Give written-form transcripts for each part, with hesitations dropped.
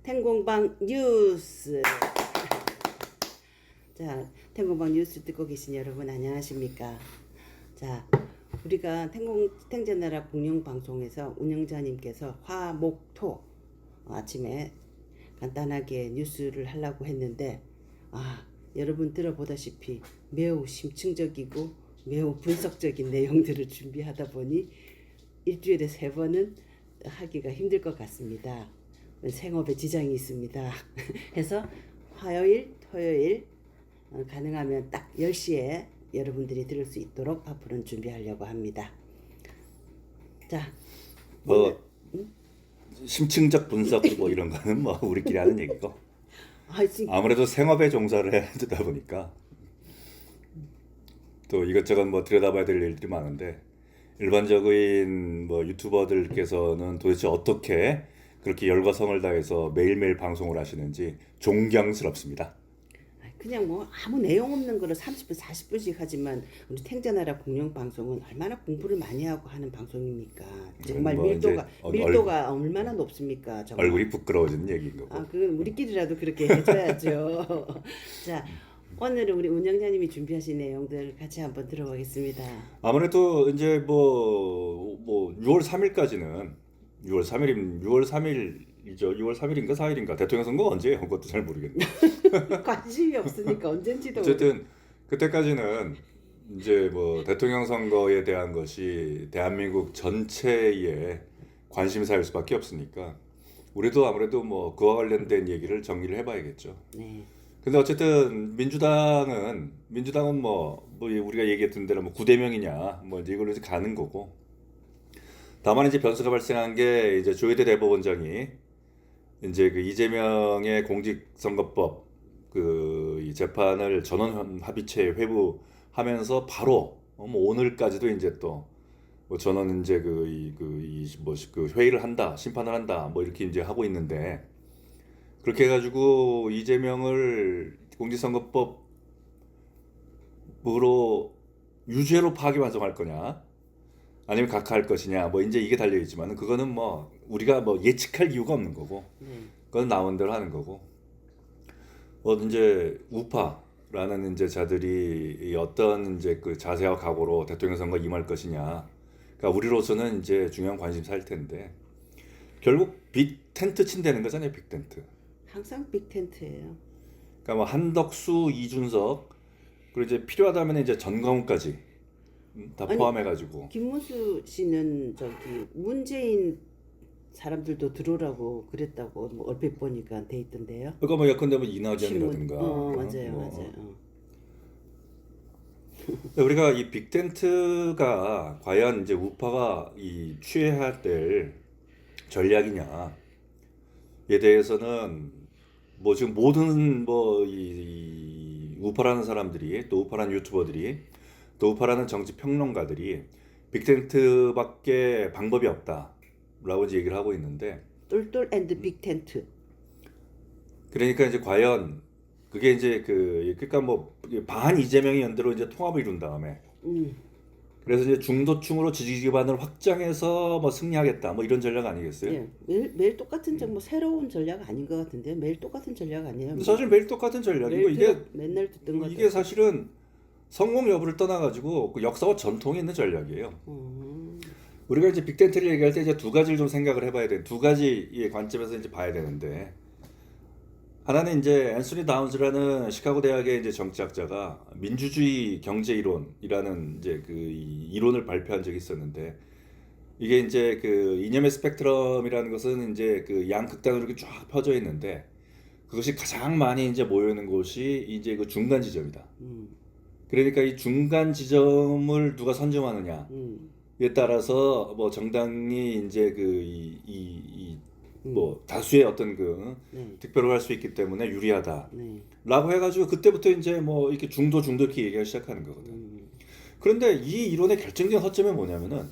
탱공방 뉴스. 자, 탱공방 뉴스 듣고 계신 여러분 안녕하십니까? 자, 우리가 탱자나라 공영방송에서 운영자님께서 화, 목, 토 아침에 간단하게 뉴스를 하려고 했는데 여러분 들어보다시피 매우 심층적이고 매우 분석적인 내용들을 준비하다 보니 일주일에 3번은 하기가 힘들 것 같습니다. 생업에 지장이 있습니다. 해서 화요일, 토요일 가능하면 딱 10시에 여러분들이 들을 수 있도록 앞으로는 준비하려고 합니다. 자, 뭐 심층적 분석 뭐 이런 거는 뭐 우리끼리 하는 얘기고 아무래도 생업에 종사를 해야 되다 보니까 또 이것저것 뭐 들여다봐야 될 일들이 많은데 일반적인 뭐 유튜버들께서는 도대체 어떻게 그렇게 열과 성을 다해서 매일매일 방송을 하시는지 존경스럽습니다. 그냥 뭐 아무 내용 없는 거를 30분 40분씩 하지만 우리 탱자나라 공영방송은 얼마나 공부를 많이 하고 하는 방송입니까? 정말 뭐 밀도가 얼마나 높습니까? 정말. 얼굴이 부끄러워지는 얘기인 거고. 그건 우리끼리라도 그렇게 해줘야죠. 자, 오늘은 우리 운영자님이 준비하신 내용들 같이 한번 들어보겠습니다. 아무래도 이제 뭐 6월 3일까지는 6월 3일이죠. 6월 3일인가 4일인가 대통령 선거 언제예요? 그것도 잘 모르겠네. 관심이 없으니까 언젠지도 어쨌든 그때까지는 이제 뭐 대통령 선거에 대한 것이 대한민국 전체의 관심사일 수밖에 없으니까 우리도 아무래도 뭐 그와 관련된 얘기를 정리를 해봐야겠죠. 네. 근데 어쨌든 민주당은 뭐 우리가 얘기했던 대로 뭐 9대명이냐 뭐 이제 이걸로 이제 가는 거고. 다만 이제 변수가 발생한 게 이제 조희대 대법원장이 이제 그 이재명의 공직선거법 이 재판을 전원 합의체 회부하면서 바로 뭐 오늘까지도 이제 또 뭐 전원 이제 그 회의를 한다, 심판을 한다, 뭐 이렇게 이제 하고 있는데 그렇게 해가지고 이재명을 공직선거법으로 유죄로 파기환송할 거냐? 아니면 각하할 것이냐 뭐 이제 이게 달려 있지만은 그거는 뭐 우리가 뭐 예측할 이유가 없는 거고 그건 나온 대로 하는 거고 이제 우파라는 이제 자들이 어떤 이제 그 자세와 각오로 대통령 선거 임할 것이냐 그러니까 우리로서는 이제 중요한 관심사일 텐데 결국 빅 텐트 친다는 거잖아요. 빅 텐트 항상 빅 텐트예요. 그러니까 뭐 한덕수, 이준석 그리고 이제 필요하다면 이제 전광훈까지 다 포함해가지고 김문수 씨는 저기 문재인 사람들도 들어오라고 그랬다고 뭐 얼핏 보니까 돼 있던데요. 그러니까 뭐 예컨대 뭐 이낙연이라든가 맞아요. 우리가 이 빅텐트가 과연 이제 우파가 이 취해야 될 전략이냐에 대해서는 뭐 지금 모든 뭐 이 우파라는 사람들이 또 우파라는 유튜버들이 또 우파라는 정치 평론가들이 빅텐트밖에 방법이 없다라고 이제 얘기를 하고 있는데 똘똘 앤드 빅텐트. 그러니까 이제 과연 그게 이제 그러니까 뭐 반 이재명이 연대로 이제 통합을 이룬 다음에 그래서 이제 중도층으로 지지 기반을 확장해서 뭐 승리하겠다 뭐 이런 전략 아니겠어요? 예, 매일 똑같은 뭐 새로운 전략 아닌 것 같은데 매일 똑같은 전략 아니에요? 사실 매일 똑같은 전략이고 맨날 듣던 것 이게 사실은 성공 여부를 떠나가지고 그 역사와 전통이 있는 전략이에요. 우리가 이제 빅텐트를 얘기할 때 이제 두 가지를 좀 생각을 해봐야 돼. 두 가지의 관점에서 이제 봐야 되는데 하나는 이제 앤소니 다운즈라는 시카고 대학의 이제 정치학자가 민주주의 경제 이론이라는 이제 이 이론을 발표한 적이 있었는데 이게 이제 그 이념의 스펙트럼이라는 것은 이제 그 양극단으로 이렇게 쫙 펴져 있는데 그것이 가장 많이 이제 모여 있는 곳이 이제 그 중간 지점이다. 그러니까 이 중간 지점을 누가 선점하느냐에 따라서 뭐 정당이 이제 뭐 다수의 어떤 득표를 할 수 있기 때문에 유리하다라고 해가지고 그때부터 이제 뭐 이렇게 중도 이렇게 얘기하기 시작하는 거거든. 그런데 이 이론의 결정적인 허점이 뭐냐면은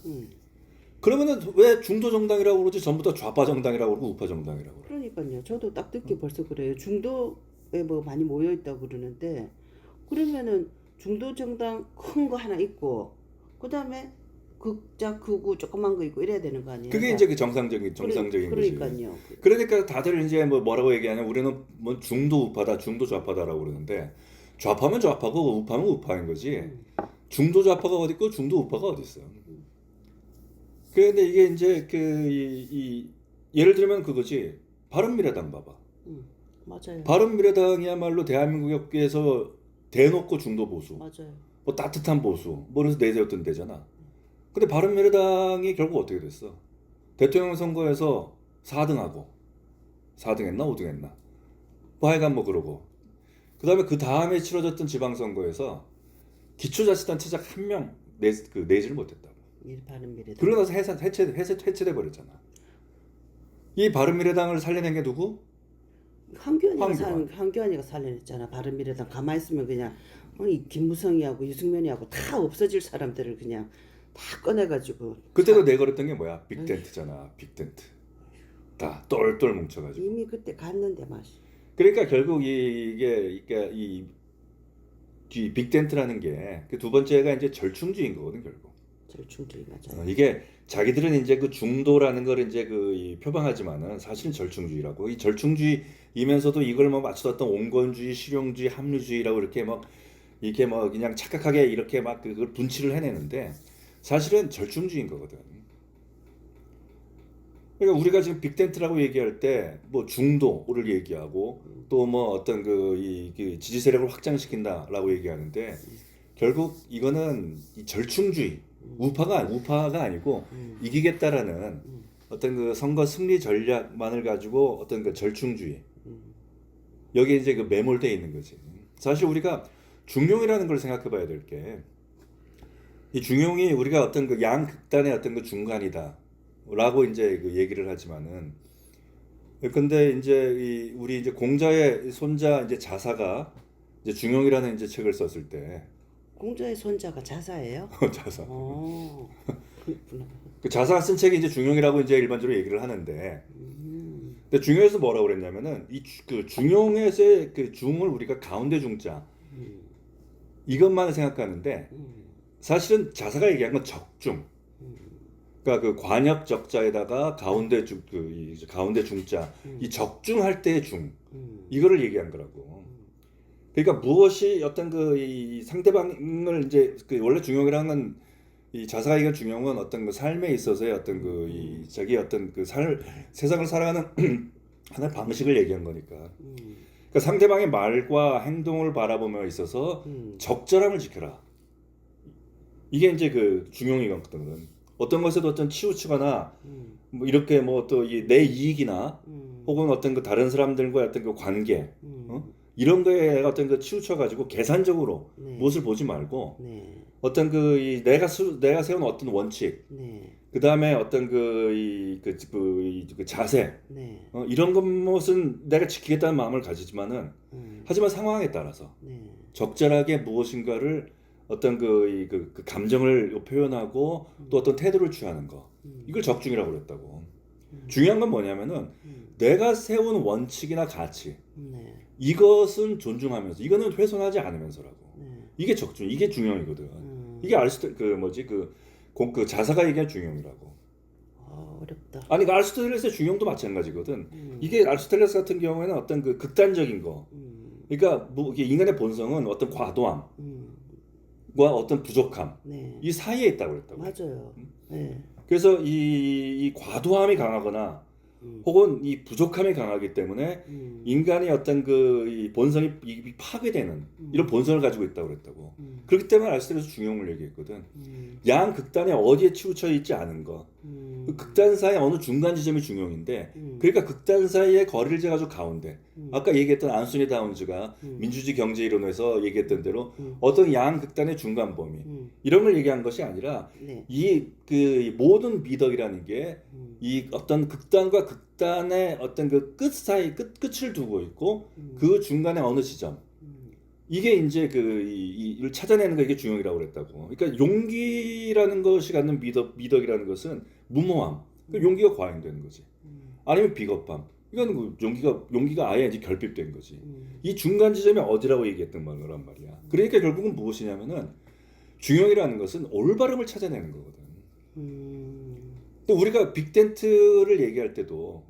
그러면은 왜 중도 정당이라고 그러지 전부 다 좌파 정당이라고 그러고 우파 정당이라고 그래? 그러니까요. 저도 딱 듣기 벌써 그래요. 중도에 뭐 많이 모여 있다고 그러는데 그러면은 중도 정당 큰 거 하나 있고 그다음에 극자 크고 조그만 거 있고 이래야 되는 거 아니에요? 그게 이제 그 정상적인 거지. 그러니까요. 그러니까 다들 이제 뭐 뭐라고 얘기하냐, 우리는 뭐 중도 우파다, 중도 좌파다라고 그러는데, 좌파면 좌파고 우파면 우파인 거지. 중도 좌파가 어디 있고 중도 우파가 어디 있어요. 그런데 이게 이제 예를 들면 그거지. 바른미래당 봐봐. 맞아요. 바른미래당이야말로 대한민국에서 대놓고 중도 보수, 맞아요. 뭐 따뜻한 보수, 뭐 그래서 내세웠던 데잖아. 근데 바른미래당이 결국 어떻게 됐어? 대통령 선거에서 4등하고 4등했나 5등했나? 뭐 하여간 뭐 그러고. 그다음에 그 다음에 치러졌던 지방선거에서 기초자치단체장 한 명 내지를 못했다고. 바른미래당. 그러고 나서 해체돼 버렸잖아. 이 바른미래당을 살려낸 게 누구? 황교안이가 살려냈잖아. 바른미래당 가만히 있으면 그냥 이 김무성이하고 유승민이하고 다 없어질 사람들을 그냥 다 꺼내가지고. 그때도 내걸었던 게 뭐야? 빅텐트잖아. 빅텐트. 다 똘똘 뭉쳐가지고. 이미 그때 갔는데 맛이. 그러니까 결국 이 빅텐트라는 게 그 두 번째가 이제 절충주의인 거거든 결국. 절충주의 맞아요. 이게 자기들은 이제 그 중도라는 걸 이제 표방하지만은 사실은 절충주의라고. 이 절충주의이면서도 이걸 뭐 맞춰뒀던 온건주의, 실용주의, 합리주의라고 이렇게 뭐 그냥 착각하게 이렇게 막 그걸 분치를 해내는데 사실은 절충주의인 거거든. 그러니까 우리가 지금 빅텐트라고 얘기할 때 뭐 중도를 얘기하고 또 뭐 어떤 그 지지 세력을 확장시킨다라고 얘기하는데 결국 이거는 이 절충주의, 우파가 아니고 이기겠다라는 어떤 그 선거 승리 전략만을 가지고 어떤 그 절충주의, 여기에 이제 그 매몰되어 있는 거지. 사실 우리가 중용이라는 걸 생각해봐야 될 게, 이 중용이 우리가 어떤 그 양극단의 어떤 그 중간이다라고 이제 그 얘기를 하지만은, 근데 이제 우리 이제 공자의 손자 이제 자사가 이제 중용이라는 이제 책을 썼을 때, 공자의 손자가 자사예요? 자사. 그렇구나. 그 자사가 쓴 책이 이제 중용이라고 이제 일반적으로 얘기를 하는데, 근데 중용에서 뭐라고 그랬냐면은 그 중용에서의 그 중을 우리가 가운데 중자 이것만 생각하는데 사실은 자사가 얘기한 건 적중. 그러니까 그 관역 적자에다가 가운데 가운데 중자, 이 적중할 때의 중 이거를 얘기한 거라고. 그러니까 무엇이 어떤 이 상대방을 이제 원래 중용이라는 건 이 자사가 얘기한 중용은 어떤 그 삶에 있어서의 어떤 자기 어떤 세상을 살아가는 하나의 방식을 얘기한 거니까. 그러니까 상대방의 말과 행동을 바라보며 있어서 적절함을 지켜라. 이게 이제 그 중용이거든. 어떤 것에도 어떤 치우치거나 뭐 이렇게 뭐 또 내 이익이나 혹은 어떤 그 다른 사람들과의 어떤 그 관계, 이런 거에 어떤 그 치우쳐 가지고 계산적으로 무엇을 보지 말고 어떤 내가 세운 어떤 원칙, 그 다음에 어떤 그 자세, 이런 것은 내가 지키겠다는 마음을 가지지만은 하지만 상황에 따라서 적절하게 무엇인가를 어떤 그 감정을 표현하고 또 어떤 태도를 취하는 거, 이걸 적중이라고 그랬다고. 중요한 건 뭐냐면은 내가 세운 원칙이나 가치, 이것은 존중하면서 이거는 훼손하지 않으면서라고. 이게 적중, 이게 중용이거든. 이게 그 자사가 얘기한 중용이라고. 어렵다. 아니 그 아리스토텔레스의 중용도 마찬가지거든. 이게 아리스토텔레스 같은 경우에는 어떤 그 극단적인 거, 그러니까 이게 인간의 본성은 어떤 과도함과 어떤 부족함, 이 사이에 있다고 그랬다고. 맞아요. 그래서 이 과도함이 강하거나 혹은 이 부족함이 강하기 때문에 인간이 어떤 이 본성이 파괴되는 이런 본성을 가지고 있다고 그랬다고. 그렇기 때문에 아리스토텔레스 중용을 얘기했거든. 양 극단에 어디에 치우쳐 있지 않은 거. 그 극단 사이 어느 중간 지점이 중용인데, 그러니까 극단 사이의 거리를 재가지고 가운데. 아까 얘기했던 안소니 다운즈가 민주주의 경제 이론에서 얘기했던 대로 어떤 양 극단의 중간 범위, 이런 걸 얘기한 것이 아니라 이 모든 미덕이라는 게 이 어떤 극단과 극단의 어떤 그 끝 사이 끝을 두고 있고 그 중간에 어느 지점, 이게 이제 이를 찾아내는 게 이게 중용이라고 그랬다고. 그러니까 용기라는 것이 갖는 미덕이라는 것은 무모함, 용기가 과잉되는 거지. 아니면 비겁함, 이거는 용기가 아예 이제 결핍된 거지. 이 중간 지점이 어디라고 얘기했던 말이란 말이야. 그러니까 결국은 무엇이냐면은 중용이라는 것은 올바름을 찾아내는 거거든. 또 우리가 빅텐트를 얘기할 때도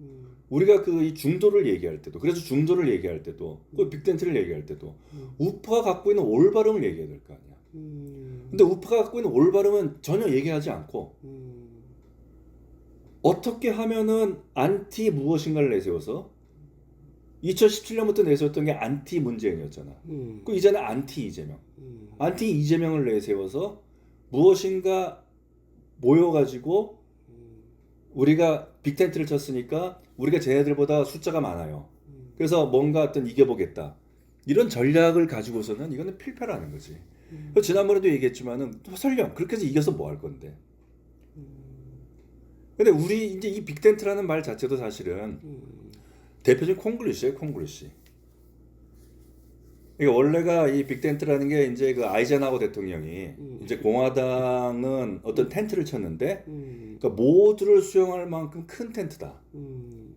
우리가 그 이 중도를 얘기할 때도 그래서 중도를 얘기할 때도 그 빅텐트를 얘기할 때도 우파가 갖고 있는 올바름을 얘기해야 될 거 아니야. 근데 우파가 갖고 있는 올바름은 전혀 얘기하지 않고 어떻게 하면은 안티 무엇인가를 내세워서 2017년부터 내세웠던 게 안티 문재인이었잖아. 그 이제는 안티 이재명. 안티 이재명을 내세워서 무엇인가 모여가지고 우리가 빅텐트를 쳤으니까 우리가 쟤네들보다 숫자가 많아요. 그래서 뭔가 어떤 이겨보겠다. 이런 전략을 가지고서는 이거는 필패라는 거지. 그래서 지난번에도 얘기했지만은 또 설령 그렇게 해서 이겨서 뭐 할 건데. 근데 우리 이제 이 빅텐트라는 말 자체도 사실은 대표적인 콩글리시예요, 콩글리시. 그러니까 원래가 이 빅텐트라는 게 이제 그 아이젠하워 대통령이 이제 공화당은 어떤 텐트를 쳤는데 그러니까 모두를 수용할 만큼 큰 텐트다.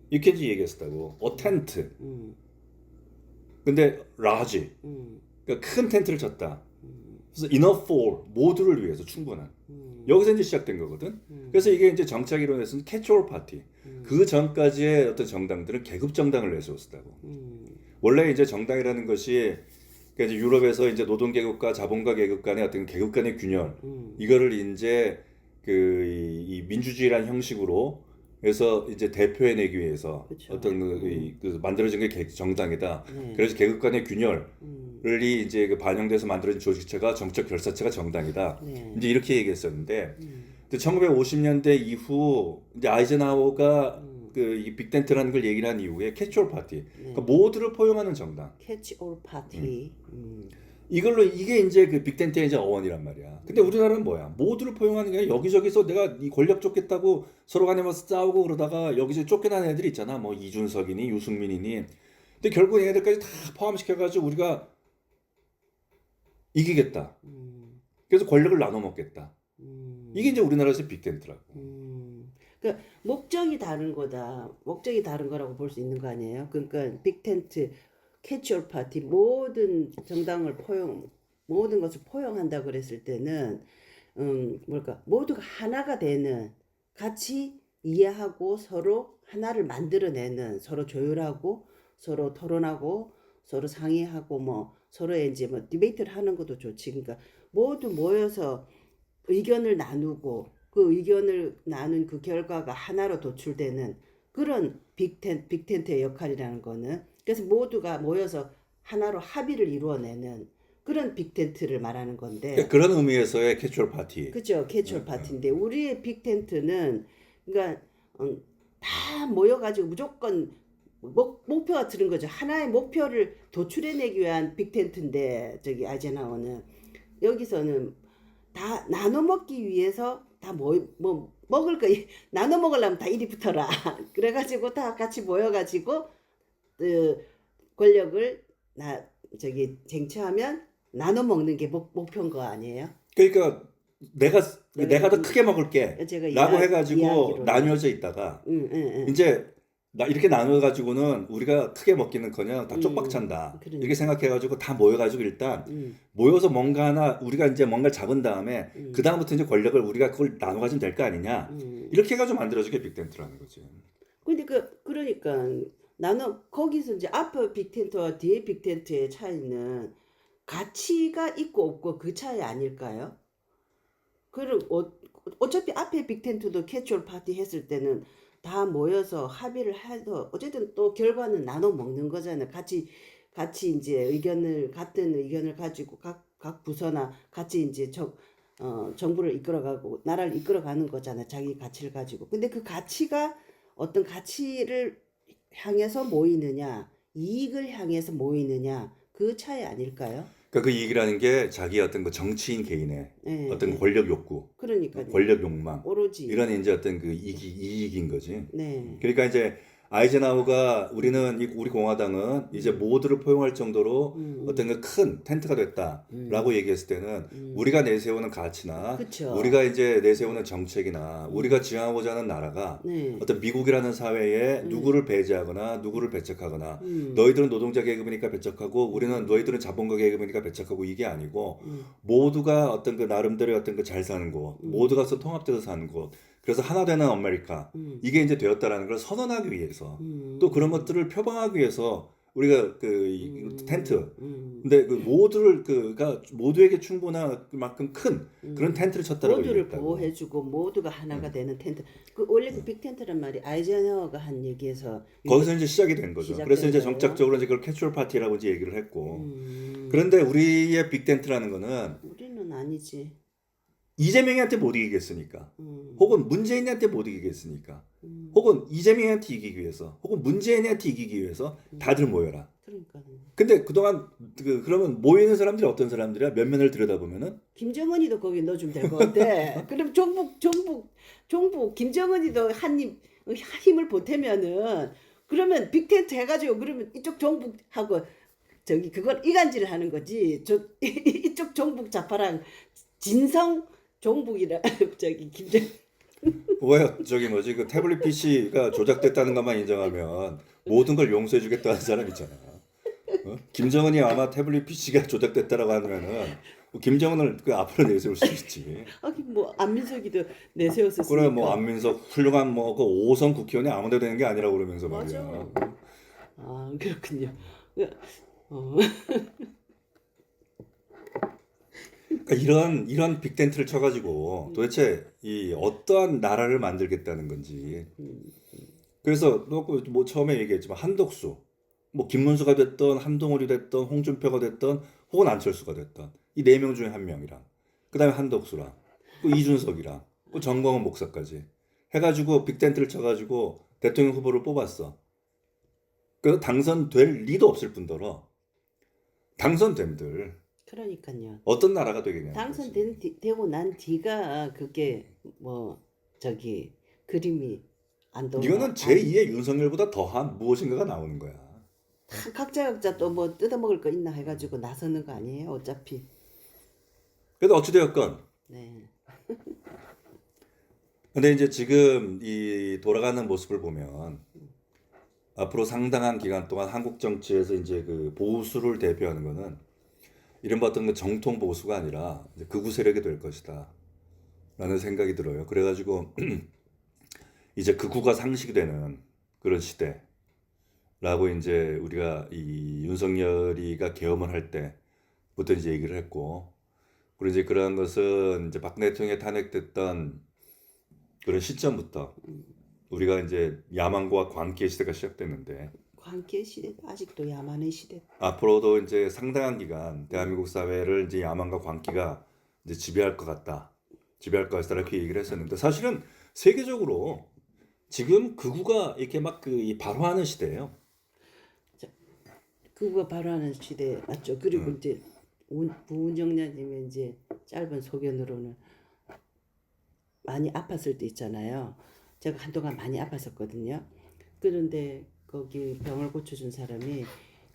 이렇게 이제 얘기했었다고. 텐트. 근데 라지. 그러니까 큰 텐트를 쳤다. 그래서 enough for 모두를 위해서 충분한. 여기서 이제 시작된 거거든. 그래서 이게 이제 정착 이론에서는 캐치올 파티. 그 전까지의 어떤 정당들은 계급 정당을 내세웠다고. 원래 이제 정당이라는 것이 그러니까 이제 유럽에서 이제 노동 계급과 자본가 계급 간의 어떤 계급 간의 균열 이거를 이제 그 이 민주주의라는 형식으로 해서 이제 대표해내기 위해서 그쵸. 어떤 그 만들어진 게 정당이다. 그래서 계급 간의 균열이 이제 그 반영돼서 만들어진 조직체가 정책 결사체가 정당이다. 이제 이렇게 얘기했었는데 1950년대 이후 이제 아이젠하워가 그 이 빅텐트라는 걸 얘기를 한 이후에 캐치올 파티, 그러니까 모두를 포용하는 정당. 캐치올 파티. 이걸로 이게 이제 그 빅텐트의 이제 어원이란 말이야. 근데 우리나라는 뭐야? 모두를 포용하는 게 아니라 여기저기서 내가 이 권력 쫓겠다고 서로 간에 뭐 싸우고 그러다가 여기저기 쫓겨나는 애들 있잖아. 뭐 이준석이니 유승민이니. 근데 결국 얘네들까지 다 포함시켜가지고 우리가 이기겠다. 그래서 권력을 나눠 먹겠다. 이게 이제 우리나라에서 빅텐트라고. 그러니까 목적이 다른 거다. 목적이 다른 거라고 볼 수 있는 거 아니에요? 그러니까 빅텐트, 캐치올 파티 모든 정당을 모든 것을 포용한다 그랬을 때는 뭘까? 모두가 하나가 되는 같이 이해하고 서로 하나를 만들어내는 서로 조율하고 서로 토론하고 서로 상의하고 뭐 서로의 이제 뭐 디베이트를 하는 것도 좋지. 그러니까 모두 모여서 의견을 나누고 그 의견을 나눈 그 결과가 하나로 도출되는 그런 빅텐트의 역할이라는 거는 그래서 모두가 모여서 하나로 합의를 이루어내는 그런 빅텐트를 말하는 건데 그런 의미에서의 캐치올 파티. 그죠 캐주얼 파티인데 우리의 빅텐트는 그러니까 다 모여가지고 무조건 목표가 들은 거죠. 하나의 목표를 도출해내기 위한 빅텐트인데 저기 아이젠하워는 여기서는 다 나눠 먹기 위해서 다 뭐 먹을 거 나눠 먹으려면 다 이리 붙어라. 그래가지고 다 같이 모여가지고 그 권력을 쟁취하면 나눠 먹는 게 목표인 거 아니에요? 그러니까 내가 더 크게 먹을게 제가 라고 해가지고 이야기로. 나뉘어져 있다가 이제 이렇게 나눠가지고는 우리가 크게 먹기는커녕 다 쪽박 찬다. 그러니까. 이렇게 생각해가지고 다 모여가지고 일단 모여서 뭔가 하나 우리가 이제 뭔가를 잡은 다음에 그 다음부터 이제 권력을 우리가 그걸 나눠 가지면 될 거 아니냐. 이렇게 해가지고 만들어진 게 빅텐트라는 거지. 근데 그러니까 거기서 이제 앞에 빅텐트와 뒤에 빅텐트의 차이는 가치가 있고 없고 그 차이 아닐까요? 그리고 어차피 앞에 빅텐트도 캐주얼 파티 했을 때는 다 모여서 합의를 해도 어쨌든 또 결과는 나눠 먹는 거잖아요. 같이 이제 같은 의견을 가지고 각 부서나 같이 이제 정부를 이끌어가고 나라를 이끌어가는 거잖아요. 자기 가치를 가지고. 근데 그 가치가 어떤 가치를 향해서 모이느냐, 이익을 향해서 모이느냐 그 차이 아닐까요? 그러니까 그 이익이라는 게 자기 어떤 그 정치인 개인의 어떤 권력 욕구, 그러니까 권력 욕망, 오로지 이런 이제 어떤 그 이익인 거지. 네. 그러니까 이제 아이젠하워가 우리 공화당은 이제 모두를 포용할 정도로 어떤 그 큰 텐트가 됐다라고 얘기했을 때는 우리가 내세우는 가치나 그쵸. 우리가 이제 내세우는 정책이나 우리가 지향하고자 하는 나라가 네. 어떤 미국이라는 사회에 누구를 배제하거나 누구를 배척하거나 너희들은 노동자 계급이니까 배척하고 우리는 너희들은 자본가 계급이니까 배척하고 이게 아니고 모두가 어떤 그 나름대로의 어떤 그 잘 사는 곳, 모두가 통합돼서 사는 곳. 그래서 하나 되는 아메리카 이게 이제 되었다라는 걸 선언하기 위해서 또 그런 것들을 표방하기 위해서 우리가 이 텐트 근데 그 모두를 그가 모두에게 충분한 그만큼 큰 그런 텐트를 쳤다라고 모두를 얘기했다고. 보호해주고 모두가 하나가 되는 텐트. 그 원래 그 빅텐트란 말이 아이젠하워가 한 얘기에서 거기서 이제 시작이 된 거죠. 시작된 그래서 이제 거예요? 정착적으로 이제 그걸 캐주얼 파티라고 이제 얘기를 했고. 그런데 우리의 빅텐트라는 거는 우리는 아니지. 이재명이한테 못 이기겠으니까. 혹은 문재인한테 못 이기겠으니까. 혹은 이재명한테 이기기 위해서. 혹은 문재인한테 이기기 위해서 다들 모여라. 그러니까 근데 그동안 그러면 모이는 사람들이 어떤 사람들이야? 면면을 들여다보면은 김정은이도 거기 넣어주면 될 것 같아. 그럼 종북 김정은이도 힘을 보태면은 그러면 빅텐트 해가지고 그러면 이쪽 종북하고 저기 그걸 이간질을 하는 거지. 이쪽 종북 좌파랑 진성 종북이라 저기 김정 왜 저기 뭐지 그 태블릿 PC가 조작됐다는 것만 인정하면 모든 걸 용서해주겠다는 사람 있잖아. 어? 김정은이 아마 태블릿 PC가 조작됐다라고 하면은 김정은을 그 앞으로 내세울 수 있지. 하긴 뭐 안민석이도 내세웠었으니까. 그래 뭐 안민석 훌륭한 뭐 그 5선 국회의원이 아무데도 되는 게 아니라고 그러면서 말이야. 맞아. 아 그렇군요. 어. 그러니까 이런 빅텐트를 쳐가지고 도대체 이 어떠한 나라를 만들겠다는 건지. 그래서 뭐 처음에 얘기했지만 한덕수, 뭐 김문수가 됐던 한동훈이 됐던 홍준표가 됐던 혹은 안철수가 됐던 이 네 명 중에 한 명이랑 그다음에 한덕수랑 또 이준석이랑 또 정광훈 목사까지 해가지고 빅텐트를 쳐가지고 대통령 후보를 뽑았어. 그래서 당선될 리도 없을 뿐더러 당선됨들 그러니까요. 어떤 나라가 되겠냐. 되고 난 뒤가 그게 뭐 저기 그림이 안 더. 이거는 제2의 윤석열보다 더한 무엇인가가 나오는 거야. 각자 또 뭐 뜯어먹을 거 있나 해가지고 나서는 거 아니에요? 어차피. 그래도 어찌되었건. 네. 근데 이제 지금 이 돌아가는 모습을 보면 앞으로 상당한 기간 동안 한국 정치에서 이제 그 보수를 대표하는 거는 이른바 어떤 그 정통 보수가 아니라 이제 극우 세력이 될 것이다. 라는 생각이 들어요. 그래가지고 이제 극우가 상식이 되는 그런 시대라고 이제 우리가 이 윤석열이가 계엄을 할 때부터 이제 얘기를 했고, 그리고 이제 그런 것은 이제 박근혜 대통령이 탄핵됐던 그런 시점부터 우리가 이제 야만과 광기의 시대가 시작됐는데 광기의 시대 아직도 야만의 시대. 앞으로도 이제 상당한 기간 대한민국 사회를 이제 야만과 광기가 이제 지배할 것 같다. 지배할 것 같다 이렇게 얘기를 했었는데 사실은 세계적으로 지금 극우가 이렇게 막 그 발화하는 시대예요. 그거 발언하는 시대 맞죠? 그리고 이제 부운정량님의 이제 짧은 소견으로는 많이 아팠을 때 있잖아요. 제가 한동안 많이 아팠었거든요. 그런데 거기 병을 고쳐준 사람이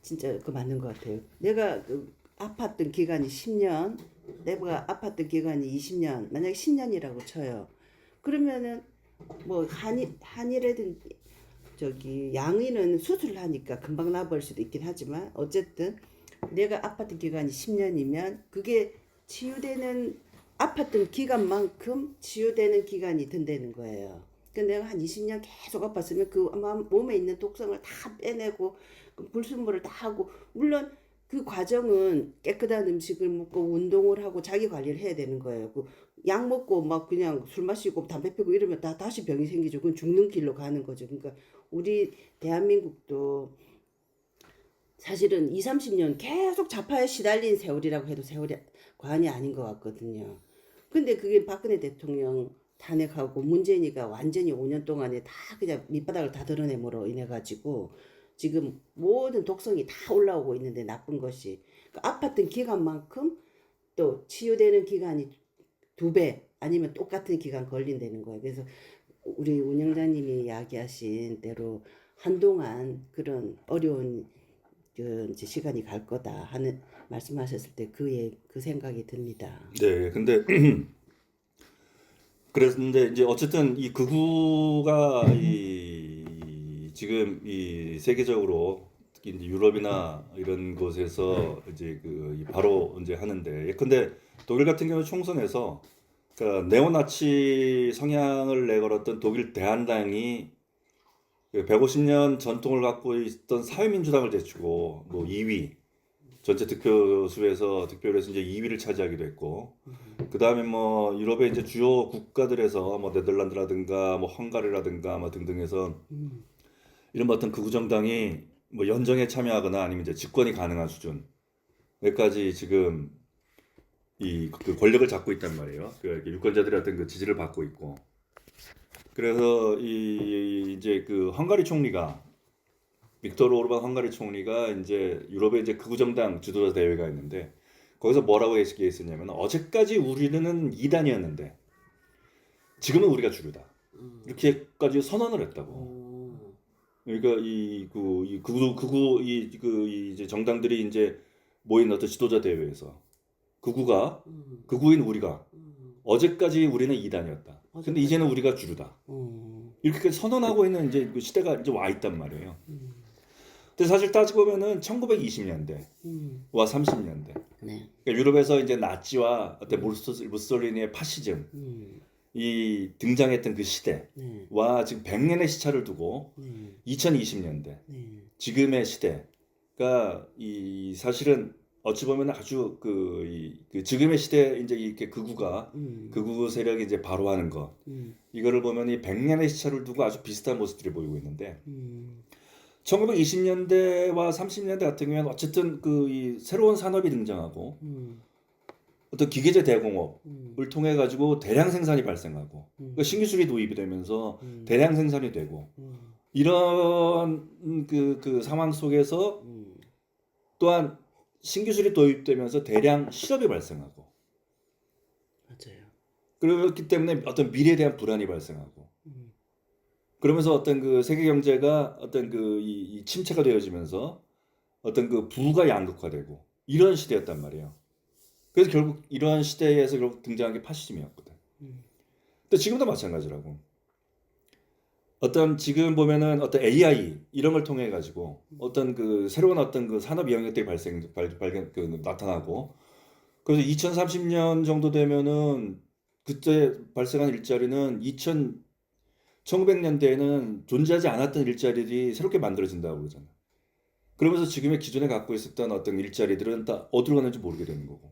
진짜 그 맞는 것 같아요. 내가 그 아팠던 기간이 10년, 내가 아팠던 기간이 20년, 만약에 10년이라고 쳐요. 그러면은 뭐 한의라든 저기 양의는 수술을 하니까 금방 나아버릴 수도 있긴 하지만 어쨌든 내가 아팠던 기간이 10년이면 그게 치유되는 아팠던 기간만큼 치유되는 기간이 든다는 거예요. 근데 내가 한 20년 계속 아팠으면 그 몸에 있는 독성을 다 빼내고 그 불순물을 다 하고 물론 그 과정은 깨끗한 음식을 먹고 운동을 하고 자기 관리를 해야 되는 거예요. 그 약 먹고 막 그냥 술 마시고 담배 피고 이러면 다시 병이 생기죠. 그건 죽는 길로 가는 거죠. 그러니까 우리 대한민국도 사실은 20, 30년 계속 좌파에 시달린 세월이라고 해도 세월이 과언이 아닌 것 같거든요. 근데 그게 박근혜 대통령 탄핵하고 문재인이가 완전히 5년 동안에 다 그냥 밑바닥을 다 드러냄으로 인해 가지고 지금 모든 독성이 다 올라오고 있는데 나쁜 것이 그러니까 아팠던 기간만큼 또 치유되는 기간이 2배 아니면 똑같은 기간 걸린다는 거예요. 그래서 우리 운영자님이 이야기하신 대로 한동안 그런 어려운 이제 시간이 갈 거다 하는 말씀하셨을 때 그 생각이 듭니다. 네, 근데 그런데 이제 어쨌든 이 극우가 지금 이 세계적으로 특히 이제 유럽이나 이런 곳에서 이제 바로 이제 하는데 예컨대 독일 같은 경우 총선에서 그러니까 네오나치 성향을 내걸었던 독일 대한당이 150년 전통을 갖고 있던 사회민주당을 제치고 뭐 2위 전체 득표율에서 이제 2위를 차지하기도 했고 그다음에 뭐 유럽의 이제 주요 국가들에서 뭐 네덜란드라든가 뭐 헝가리라든가 뭐 등등해서 이런 뭐 어떤 극우 정당이 뭐 연정에 참여하거나 아니면 이제 집권이 가능한 수준까지 지금 그 권력을 잡고 있단 말이에요. 그 유권자들의 어떤 그 지지를 받고 있고. 그래서 이제 그 헝가리 총리가 빅토르 오르반 헝가리 총리가 이제 유럽의 이제 극우 정당 지도자 대회가 있는데 거기서 뭐라고 얘기했었냐면 어제까지 우리는 2단이었는데 지금은 우리가 주류다. 이렇게까지 선언을 했다고. 그러니까 이 극우 이제 정당들이 이제 모인 어떤 지도자 대회에서 극우인 우리가 어제까지 우리는 2단이었다. 근데 이제는 우리가 주류다. 이렇게 선언하고 있는 이제 그 시대가 이제 와 있단 말이에요. 근데 사실 따지고 보면은 1920년대와 30년대. 네. 그러니까 유럽에서 이제 나치와 어떤 무솔리니의 파시즘 이 등장했던 그 시대와 지금 100년의 시차를 두고 2020년대 지금의 시대가 이 사실은 어찌 보면 아주 그 지금의 시대 이제 이렇게 극우 세력이 이제 바로 하는 거 이거를 보면 이 100년의 시차를 두고 아주 비슷한 모습들이 보이고 있는데 1920년대와 30년대 같은 경우에는 어쨌든 이 새로운 산업이 등장하고 어떤 기계제 대공업을 통해 가지고 대량 생산이 발생하고 그러니까 신기술이 도입이 되면서 대량 생산이 되고 이런 그 상황 속에서 또한 신기술이 도입되면서 대량 실업이 발생하고 맞아요. 그렇기 때문에 어떤 미래에 대한 불안이 발생하고 그러면서 어떤 그 세계 경제가 어떤 이 침체가 되어지면서 어떤 그 부가 양극화되고 이런 시대였단 말이에요. 그래서 결국 이러한 시대에서 결국 등장한 게 파시즘이었거든. 근데 지금도 마찬가지라고. 어떤 지금 보면은 어떤 AI 이런 걸 통해 가지고 어떤 그 새로운 어떤 그 산업 영역들이 발견 나타나고 그래서 2030년 정도 되면은 그때 발생한 일자리는 1900년대에는 존재하지 않았던 일자리들이 새롭게 만들어진다고 그러잖아. 그러면서 지금의 기존에 갖고 있었던 어떤 일자리들은 다 어디로 가는지 모르게 되는 거고.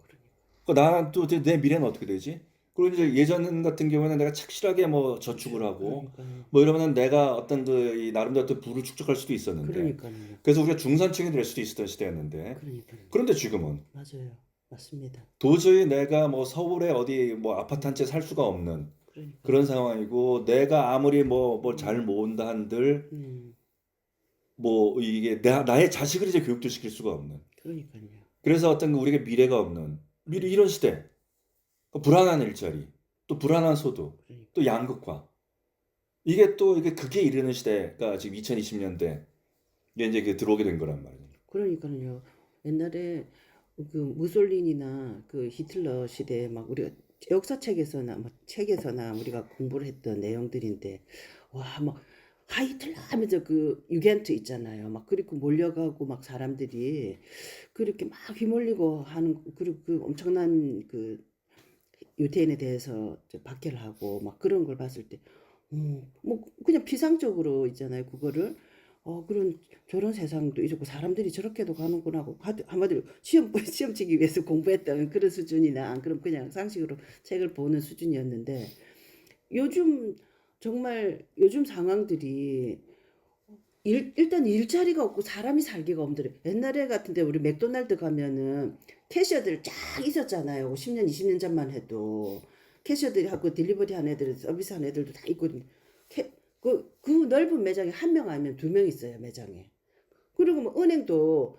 나는 또 내 미래는 어떻게 되지? 그리고 이제 예전 같은 경우에는 내가 착실하게 뭐 저축을 하고 뭐 이러면은 내가 어떤 이 나름대로 어떤 부를 축적할 수도 있었는데 그러니까요. 그래서 우리가 중산층이 될 수도 있었던 시대였는데 그러니까요. 그런데 지금은 맞아요. 맞습니다. 도저히 내가 뭐 서울에 어디 뭐 아파트 한 채 살 수가 없는 그러니까. 그런 상황이고 내가 아무리 뭐 잘 모은다 한들 뭐 이게 나의 자식을 이제 교육도 시킬 수가 없는 그러니까요. 그래서 어떤 우리가 미래가 없는 이런 시대 불안한 일자리 또 불안한 소득 그러니까. 또 양극화 이게 또 이게 극에 이르는 시대가 지금 2020년대 이제 들어오게 된 거란 말이에요. 그러니까요. 옛날에 그 무솔리니나 그 히틀러 시대에 막 우리가 역사책에서나 뭐 책에서나 우리가 공부를 했던 내용들인데 와 막 하이틀러 하면서 그 유겐트 있잖아요. 막 그리고 몰려가고 막 사람들이 그렇게 막 휘몰리고 하는 그리고 그 엄청난 그 유태인에 대해서 박해를 하고 막 그런 걸 봤을 때, 뭐 그냥 피상적으로 있잖아요. 그거를 그런 저런 세상도 있고 사람들이 저렇게도 가는구나 하고 한마디로 시험 치기 위해서 공부했던 그런 수준이나 안 그럼 그냥 상식으로 책을 보는 수준이었는데 요즘 정말 요즘 상황들이 일단 일자리가 없고 사람이 살기가 힘들어요. 옛날에 같은데 우리 맥도날드 가면은 캐셔들 쫙 있었잖아요. 10년, 20년 전만 해도. 캐셔들이 하고 딜리버리 하는 애들, 서비스 하는 애들도 다 있거든요. 그 넓은 매장에 한 명 아니면 두 명 있어요, 매장에. 그리고 뭐 은행도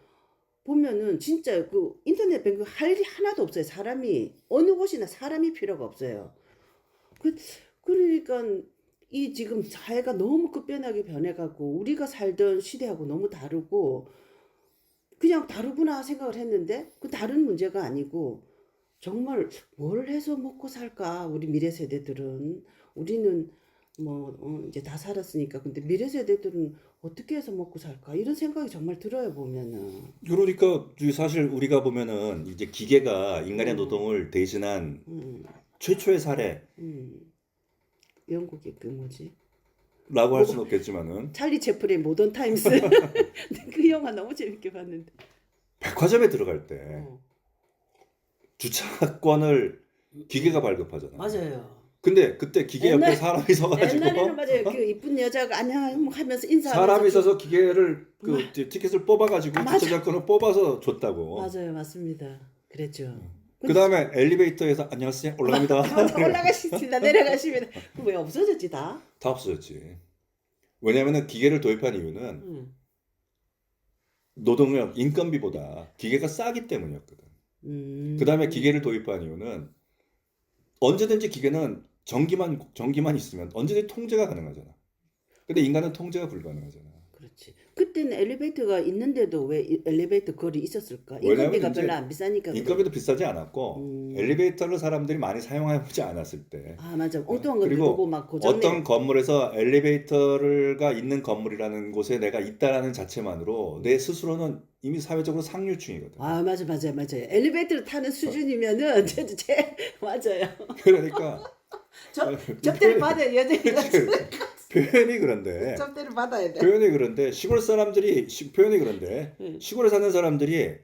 보면은 진짜 그 인터넷 뱅크 할 일이 하나도 없어요. 사람이, 어느 곳이나 사람이 필요가 없어요. 그러니까 이 지금 사회가 너무 급변하게 변해갖고 우리가 살던 시대하고 너무 다르고 그냥 다르구나 생각을 했는데 그 다른 문제가 아니고 정말 뭘 해서 먹고 살까 우리 미래 세대들은 우리는 뭐 이제 다 살았으니까 근데 미래 세대들은 어떻게 해서 먹고 살까 이런 생각이 정말 들어요 보면은. 그러니까 사실 우리가 보면은 이제 기계가 인간의 노동을 대신한 음, 최초의 사례라고 영국의 그 뭐지 할 수는 없겠지만은 찰리 채플의 모던 타임스 그 영화 너무 재밌게 봤는데. 백화점에 들어갈 때 어, 주차권을 기계가 발급하잖아. 맞아요. 근데 그때 기계 옆에 옛날- 사람이 서가지고 옛날에는 맞아요. 그 이쁜 여자가 안녕하면서 인사하면서 사람이 서서 기계를 그 티켓을 뽑아가지고 아, 맞아. 주차권을 뽑아서 줬다고. 맞아요, 맞습니다. 그랬죠. 그 다음에 엘리베이터에서 안녕하세요 올라갑니다. 올라가십니다, 내려가십니다. 왜 없어졌지 다? 다 없어졌지. 왜냐면은 기계를 도입한 이유는 음. 노동력 인건비보다 기계가 싸기 때문이었거든. 그 다음에 기계를 도입한 이유는 언제든지 기계는 전기만 있으면 언제든지 통제가 가능하잖아. 근데 인간은 통제가 불가능하잖아. 그렇지. 그때는 엘리베이터가 있는데도 왜 엘리베이터 거리 있었을까? 왜냐면 인건비가 이제 별로 안 비싸니까. 그래. 인건비도 비싸지 않았고 엘리베이터를 사람들이 많이 사용하지 않았을 때. 아 맞아. 엉뚱한 거 그리고 누르고 막 고장내. 어떤 건물에서 엘리베이터가 있는 건물이라는 곳에 내가 있다라는 자체만으로 내 스스로는 이미 사회적으로 상류층이거든. 아 맞아. 엘리베이터를 타는 수준이면은 제 맞아요. 그러니까 접대를 받아요 여전히. 표현이 그런데 접대를 받아야 돼. 표현이 그런데 시골 사람들이 표현이 그런데 응. 시골에 사는 사람들이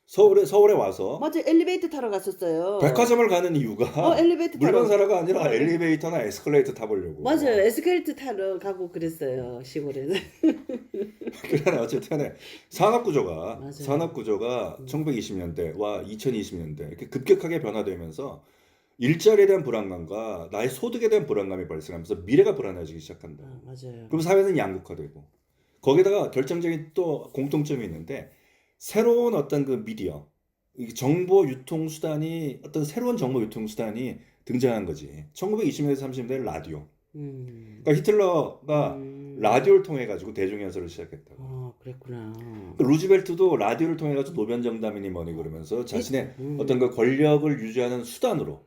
서울에 와서 맞아 엘리베이터 타러 갔었어요. 백화점을 가는 이유가 엘리베이터 타러. 물건 사러가 아니라 엘리베이터나 에스컬레이터 타보려고. 맞아요. 에스컬레이터 타러 가고 그랬어요. 시골에서. 그러나 어쨌든 산업 맞아요. 구조가 1920년대와 2020년대 이렇게 급격하게 변화되면서 일자리에 대한 불안감과 나의 소득에 대한 불안감이 발생하면서 미래가 불안해지기 시작한다. 맞아요. 그럼 사회는 양극화되고 거기다가 결정적인 또 공통점이 있는데 새로운 어떤 그 미디어, 이 정보 유통 수단이 어떤 새로운 정보 유통 수단이 등장한 거지. 1920년대 30년대 라디오. 그러니까 히틀러가 라디오를 통해 가지고 대중연설을 시작했다고. 그랬구나. 그 루즈벨트도 라디오를 통해 가지고 노변 정담이니 뭐니 그러면서 자신의 어떤 그 권력을 유지하는 수단으로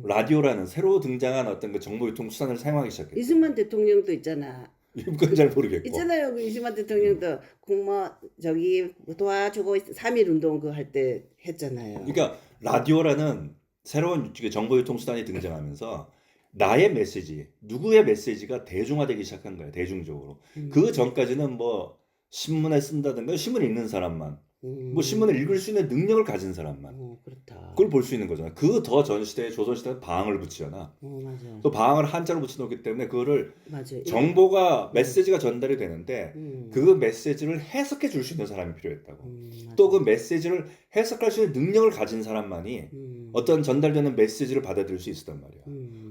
라디오라는 새로 등장한 어떤 그 정보 유통 수단을 사용하기 시작했다. 이승만 대통령도 있잖아. 그건 잘 모르겠고. 있잖아요. 그 이승만 대통령도 공모 저기 도와주고 3.1 운동 그 할 때 했잖아요. 그러니까 라디오라는 새로운 정보 유통 수단이 등장하면서 나의 메시지, 누구의 메시지가 대중화되기 시작한 거야. 대중적으로. 그 전까지는 뭐 신문에 쓴다든가 신문 읽는 사람만, 뭐 신문을 읽을 수 있는 능력을 가진 사람만 그렇다. 그걸 볼 수 있는 거잖아. 그 더 전 시대에 조선 시대는 방을 붙이잖아. 맞아. 또 방을 한자로 붙여놓기 때문에 그거를 맞아. 정보가 메시지가 전달이 되는데 그 메시지를 해석해 줄 수 있는 사람이 필요했다고. 또 그 메시지를 해석할 수 있는 능력을 가진 사람만이 어떤 전달되는 메시지를 받아들일 수 있었단 말이야.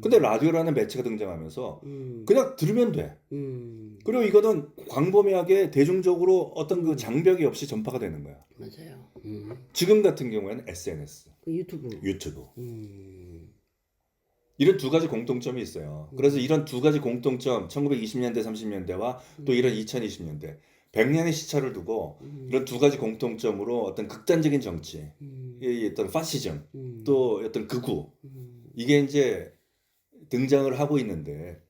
근데 라디오라는 매체가 등장하면서 그냥 들으면 돼. 그리고 이거는 광범위하게 대중적으로 어떤 그 장벽이 없이 전파가 되는 거야. 맞아요. 지금 같은 경우에는 SNS, 그 유튜브. 이런 두 가지 공통점이 있어요. 그래서 이런 두 가지 공통점, 1920년대, 30년대와 또 이런 2020년대, 100년의 시차를 두고 이런 두 가지 공통점으로 어떤 극단적인 정치, 이 어떤 파시즘, 또 어떤 극우, 이게 이제 등장을 하고 있는데,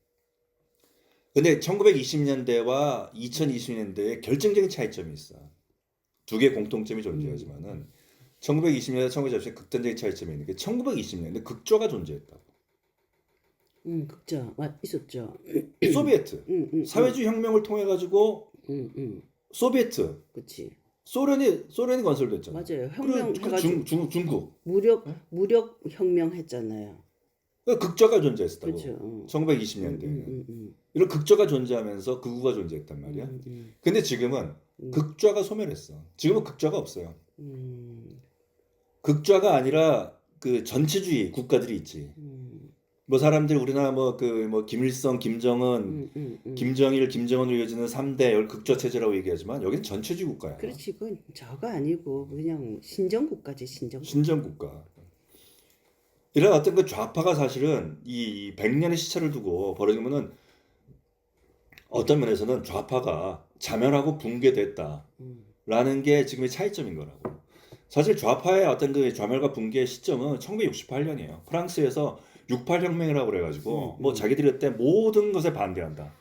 근데 1920년대와 2020년대에 결정적인 차이점이 있어. 두 개의 공통점이 존재하지만은 1920년대, 1940년대 극단적인 차이점이 있는 게 1920년대 극좌가 존재했다고. 극자 있었죠. 소비에트 사회주의 혁명을 통해 가지고 소비에트 그렇지. 소련이 건설됐잖아. 맞아요. 혁명 그리고 해가지고 중국 무력 혁명 했잖아요. 극좌가 존재했다고. 그렇죠. 1920년대에는 이런 극좌가 존재하면서 극우가 존재했단 말이야. 근데 지금은 극좌가 소멸했어. 지금은 극좌가 없어요. 극좌가 아니라 그 전체주의 국가들이 있지. 뭐 사람들이 우리나라 뭐 김일성, 김정은, 김정일, 김정은으로 이어지는 3대 극좌 체제라고 얘기하지만 여기는 전체주의 국가야. 그렇지. 그건 저가 아니고 그냥 신정국가지 신정국가. 신정국가. 이런 어떤 그 좌파가 사실은 이 100년의 시차를 두고 벌어지면은 어떤 면에서는 좌파가 자멸하고 붕괴됐다라는 게 지금의 차이점인 거라고. 사실 좌파의 어떤 그 좌멸과 붕괴의 시점은 1968년이에요. 프랑스에서 68 혁명이라고 그래가지고 뭐 자기들이 그때 모든 것에 반대한다.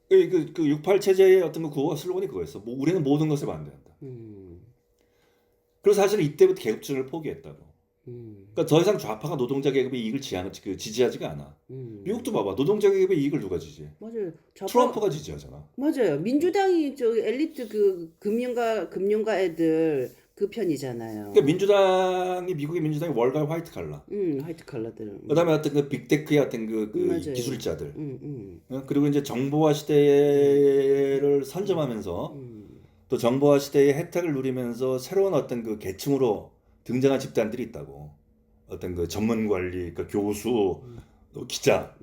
그 68 체제의 어떤 그 구호 슬로건이 그거였어. 뭐 우리는 모든 것에 반대한다. 그래서 사실 이때부터 계급주의를 포기했다고. 그러니까 더 이상 좌파가 노동자 계급의 이익을 지지하지가 않아. 미국도 봐봐. 노동자 계급의 이익을 누가 지지해? 맞아요. 트럼프가 지지하잖아. 맞아요. 민주당이 저 엘리트 그 금융가 애들 그 편이잖아요. 그러니까 민주당이 미국의 민주당이 월가 화이트 칼라. 화이트 칼라들. 그다음에 어떤 그 빅테크의 어떤 그 맞아요. 기술자들. 그리고 이제 정보화 시대를 선점하면서 또 정보화 시대의 혜택을 누리면서 새로운 어떤 그 계층으로 등장한 집단들이 있다고. 어떤 그 전문 관리, 그 교수, 또 기자,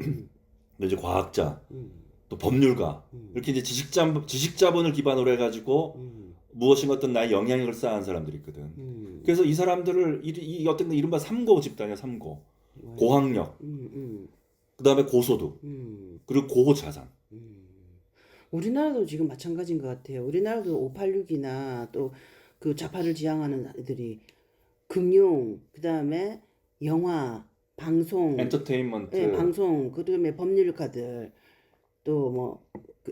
또 이제 과학자, 또 법률가 이렇게 이제 지식자본을 기반으로 해가지고 무엇인가 어떤 나의 영향력을 쌓은 사람들이 있거든. 그래서 이 사람들을 이 어떤 이른바 삼고 집단이야, 삼고. 고학력, 그다음에 고소득, 그리고 고자산. 우리나라도 지금 마찬가지인 것 같아요. 우리나라도 586이나 또 그 좌파를 지향하는 애들이 금융, 그다음에 영화, 방송, 엔터테인먼트. 예, 방송, 그다음에 법률가들 또 뭐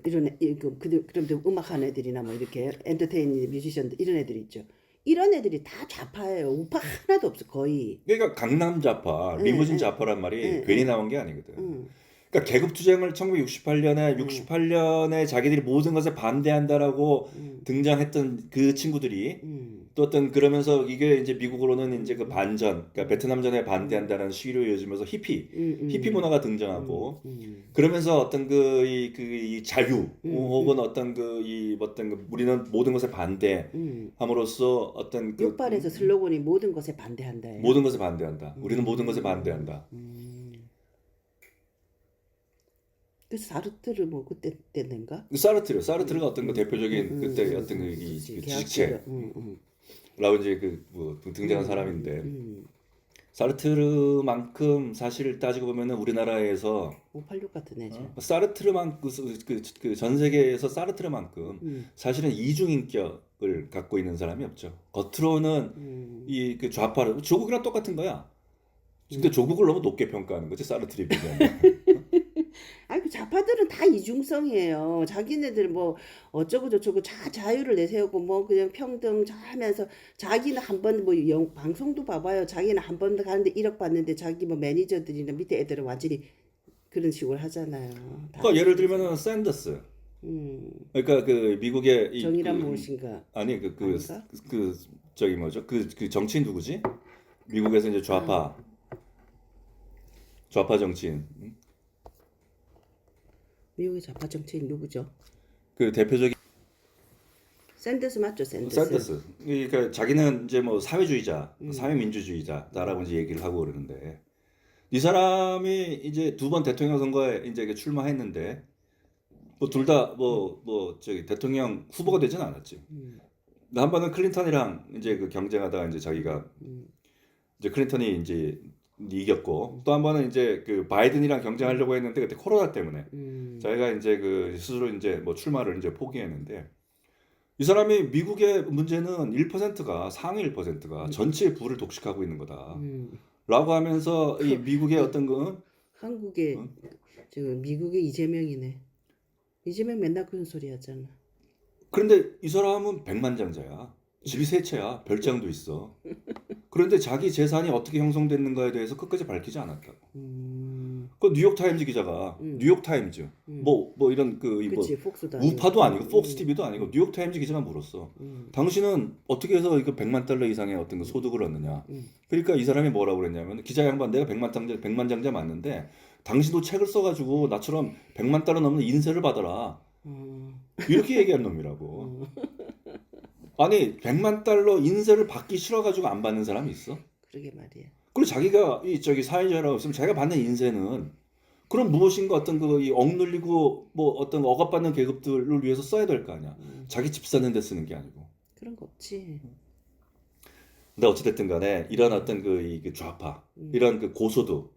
이런 그런데 음악하는 애들이나 뭐 이렇게 엔터테인 뮤지션들 이런 애들 있죠. 이런 애들이 다 좌파예요. 우파 하나도 없어 거의. 그러니까 강남 좌파, 리무진 좌파란 말이 괜히 나온 게 아니거든. 그러니까 계급 투쟁을 1968년에 자기들이 모든 것에 반대한다라고 등장했던 그 친구들이 또 어떤 그러면서 이게 이제 미국으로는 이제 그 반전, 그러니까 베트남전에 반대한다는 시위로 이어지면서 히피 문화가 등장하고 그러면서 어떤 이 자유 혹은 어떤 우리는 모든 것에 반대함으로써 어떤 그 육발에서 슬로건이 모든 것에 반대한다예요. 모든 것에 반대한다. 우리는 모든 것에 반대한다. 그래서 사르트르 뭐 그때 때인가? 사르트르가 어떤 그 대표적인 그때 어떤 그 지식체라고 이제 뭐 등장한 사람인데 사르트르만큼 사실 따지고 보면은 우리나라에서 586 같은 애죠. 사르트르만큼 전 세계에서 사르트르만큼 사실은 이중인격을 갖고 있는 사람이 없죠. 겉으로는 이 그 좌파를 조국이랑 똑같은 거야. 근데 조국을 너무 높게 평가하는 거지 사르트르에 비하면. 아니 그 좌파들은 다 이중성이에요. 자기네들 뭐 어쩌고 저쩌고 자유를 내세우고 뭐 그냥 평등 하면서 자기는 한 번 뭐 방송도 봐봐요. 자기는 한 번 가는데 1억 받는데 자기 뭐 매니저들이나 밑에 애들은 완전히 그런 식으로 하잖아요. 그러니까 예를 들면은 샌더스. 그러니까 그 미국의 정의란 무엇인가? 아니 저기 뭐죠? 그 정치인 누구지? 미국에서 이제 좌파 정치인. 미국의 좌파 정치인 누구죠? 그 대표적인 샌더스 맞죠? 샌더스. 그러니까 자기는 이제 뭐 사회주의자, 사회민주주의자다라고 이제 얘기를 하고 그러는데 이 사람이 이제 2번 대통령 선거에 이제 출마했는데 뭐 둘 다 뭐 저기 대통령 후보가 되진 않았지. 한 번은 클린턴이랑 이제 그 경쟁하다가 이제 자기가 이제 클린턴이 이제 이겼고 또 한 번은 이제 그 바이든이랑 경쟁하려고 했는데 그때 코로나 때문에 자기가 이제 그 스스로 이제 뭐 출마를 이제 포기했는데 이 사람이 미국의 문제는 1%가 상위 1%가 전체의 부를 독식하고 있는 거다라고 하면서 이 미국의 어떤 건 한국의 저 미국의 이재명이네. 이재명 맨날 그런 소리 하잖아. 그런데 이 사람은 백만장자야. 집이 세 채야. 별장도 있어. 그런데 자기 재산이 어떻게 형성됐는가에 대해서 끝까지 밝히지 않았다고. 그 뉴욕타임즈 기자가 뉴욕타임즈 뭐 이런 그치, 폭스도 우파도 아니고 폭스 TV도 아니고 뉴욕타임즈 기자가 물었어. 당신은 어떻게 해서 이거 $100만 이상의 어떤 그 소득을 얻느냐. 그러니까 이 사람이 뭐라고 그랬냐면 기자 양반 내가 백만장자 맞는데 당신도 책을 써가지고 나처럼 $100만 넘는 인세를 받아라. 이렇게 얘기한 놈이라고. 아니 $100만 인세를 받기 싫어가지고 안 받는 사람이 있어? 그러게 말이야. 그리고 자기가 이 저기 사회자라고 했으면 자기가 받는 인세는 그럼 무엇인가 어떤 이 억눌리고 뭐 어떤 억압받는 계급들을 위해서 써야 될 거 아니야. 자기 집 사는 데 쓰는 게 아니고. 그런 거 없지. 근데 어찌됐든 간에 이런 어떤 그 좌파 이런 그 고소득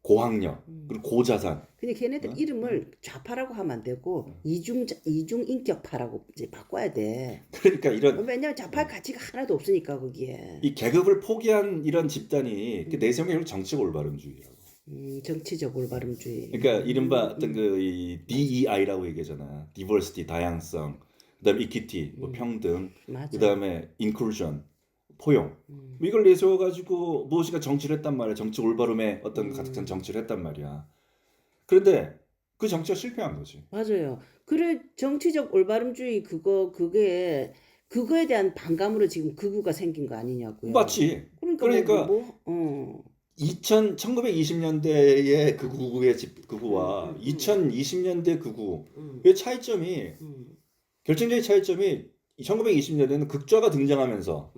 고학력, 그리고 고자산. 근데 걔네들 어? 이름을 좌파라고 하면 안 되고 이중 인격파라고 이제 바꿔야 돼. 그러니까 이런 왜냐면 좌파 가치가 하나도 없으니까 거기에. 이 계급을 포기한 이런 집단이 그 내세운 게 정치적 올바름주의라고. 정치적 올바름주의. 그러니까 이른바 어떤 이 DEI라고 얘기하잖아. diversity, 다양성, 그다음에 equity, 뭐 평등, 맞아. 그다음에 inclusion, 포용. 뭐 이걸 내세워 가지고 무엇인가 정치를 했단 말이야. 정치 올바름에 어떤 가득한 정치를 했단 말이야. 그런데 그 정치가 실패한 거지. 맞아요. 그래 정치적 올바름주의 그거에 대한 반감으로 지금 극우가 생긴 거 아니냐고요. 맞지. 그러니까 그러니까 1920년대의 그 극우의 극우와 2020년대 극우의 차이점이 결정적인 차이점이 1920년대에는 극좌가 등장하면서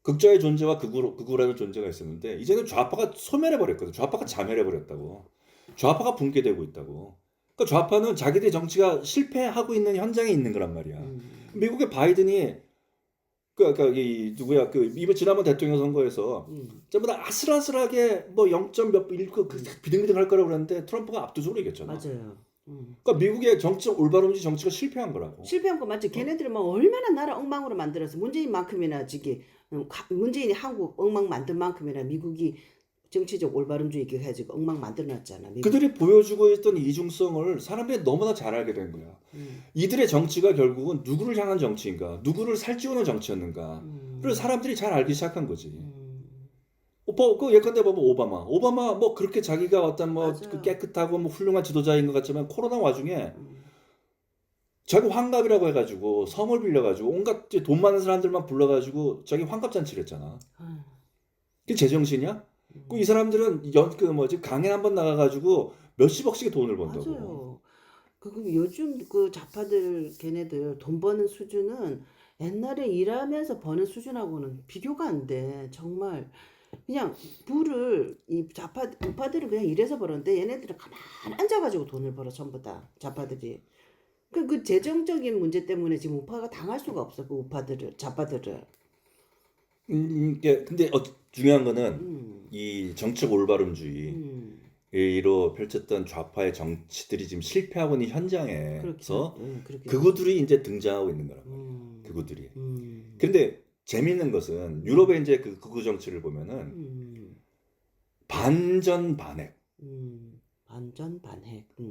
극좌의 존재와 극우라는 존재가 있었는데 이제는 좌파가 소멸해 버렸거든. 좌파가 자멸해 버렸다고. 좌파가 붕괴되고 있다고. 그러니까 좌파는 자기들의 정치가 실패하고 있는 현장에 있는 거란 말이야. 미국의 바이든이 그러니까 이 누구야 이번 지난번 대통령 선거에서 전부 다 아슬아슬하게 뭐 0.1 비등비등할 거라고 그랬는데 트럼프가 압도적으로 이겼잖아. 맞아요. 그러니까 미국의 정치적 올바름지 정치가 실패한 거라고. 실패한 거 맞지? 걔네들은 막 얼마나 나라 엉망으로 만들어서 문재인만큼이나 문재인이 한국 엉망 만든 만큼이나 미국이 정치적 올바름주의 해가지고 엉망 만들어놨잖아. 미국. 그들이 보여주고 있던 이중성을 사람들이 너무나 잘 알게 된 거야. 이들의 정치가 결국은 누구를 향한 정치인가, 누구를 살찌우는 정치였는가. 그걸 사람들이 잘 알기 시작한 거지. 그 예컨대 봐봐 오바마 뭐 그렇게 자기가 어떤 뭐 맞아요. 깨끗하고 뭐 훌륭한 지도자인 것 같지만 코로나 와중에 자기 환갑이라고 해가지고 섬을 빌려가지고 온갖 돈 많은 사람들만 불러가지고 자기 환갑 잔치를 했잖아. 그게 제정신이야? 그 이 사람들은 강연 한번 나가가지고 몇십억씩 돈을 번다고. 맞아요. 요즘 그 좌파들 걔네들 돈 버는 수준은 옛날에 일하면서 버는 수준하고는 비교가 안 돼. 정말 그냥 이 우파들은 그냥 일해서 벌었는데 얘네들은 가만 앉아가지고 돈을 벌어 전부 다 좌파들이. 그 재정적인 문제 때문에 지금 우파가 당할 수가 없어. 그 좌파들을. 근데 중요한 거는 이 정책 올바름주의로 펼쳤던 좌파의 정치들이 지금 해하고 있는 현장에서 극우들이 이제 등장하고 있는 거라고. 극우들이. 근데 재미있는 것은 유럽의 이제 그 극우 정치를 보면은 반전반핵.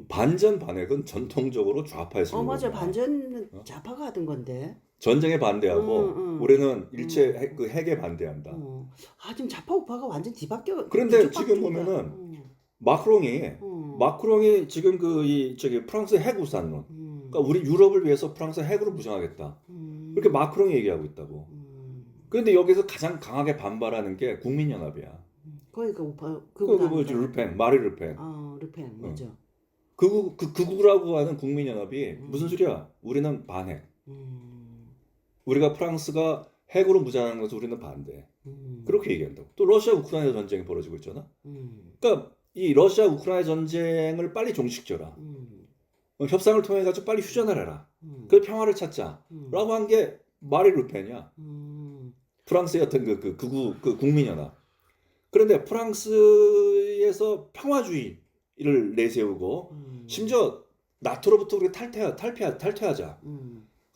반전반핵은 전통적으로 좌파에서 맞아. 반전은 좌파가 하던 건데. 전쟁에 반대하고 우리는 일체 핵에 반대한다. 지금 좌파 우파가 완전 뒤바뀌어. 그런데 지금 보면은 마크롱이 지금 프랑스 핵 우산론. 그러니까 우리 유럽을 위해서 프랑스 핵으로 무장하겠다. 그렇게 마크롱이 얘기하고 있다고. 그런데 여기서 가장 강하게 반발하는 게 국민연합이야. 거기가 우파 마리 르펜. 르펜 맞아. 극우라고 하는 국민연합이 무슨 소리야? 우리는 반핵. 우리가 프랑스가 핵으로 무장하는 것을 우리는 반대. 그렇게 얘기한다고. 또 러시아 우크라이나 전쟁이 벌어지고 있잖아. 그러니까 이 러시아 우크라이나 전쟁을 빨리 종식져라. 협상을 통해 가지고 빨리 휴전을 해라. 그 평화를 찾자라고 한 게 마리 르펜이야. 프랑스의 어떤 극우 국민연합. 그런데 프랑스에서 평화주의를 내세우고 심지어 나토로부터 우리 탈퇴하자.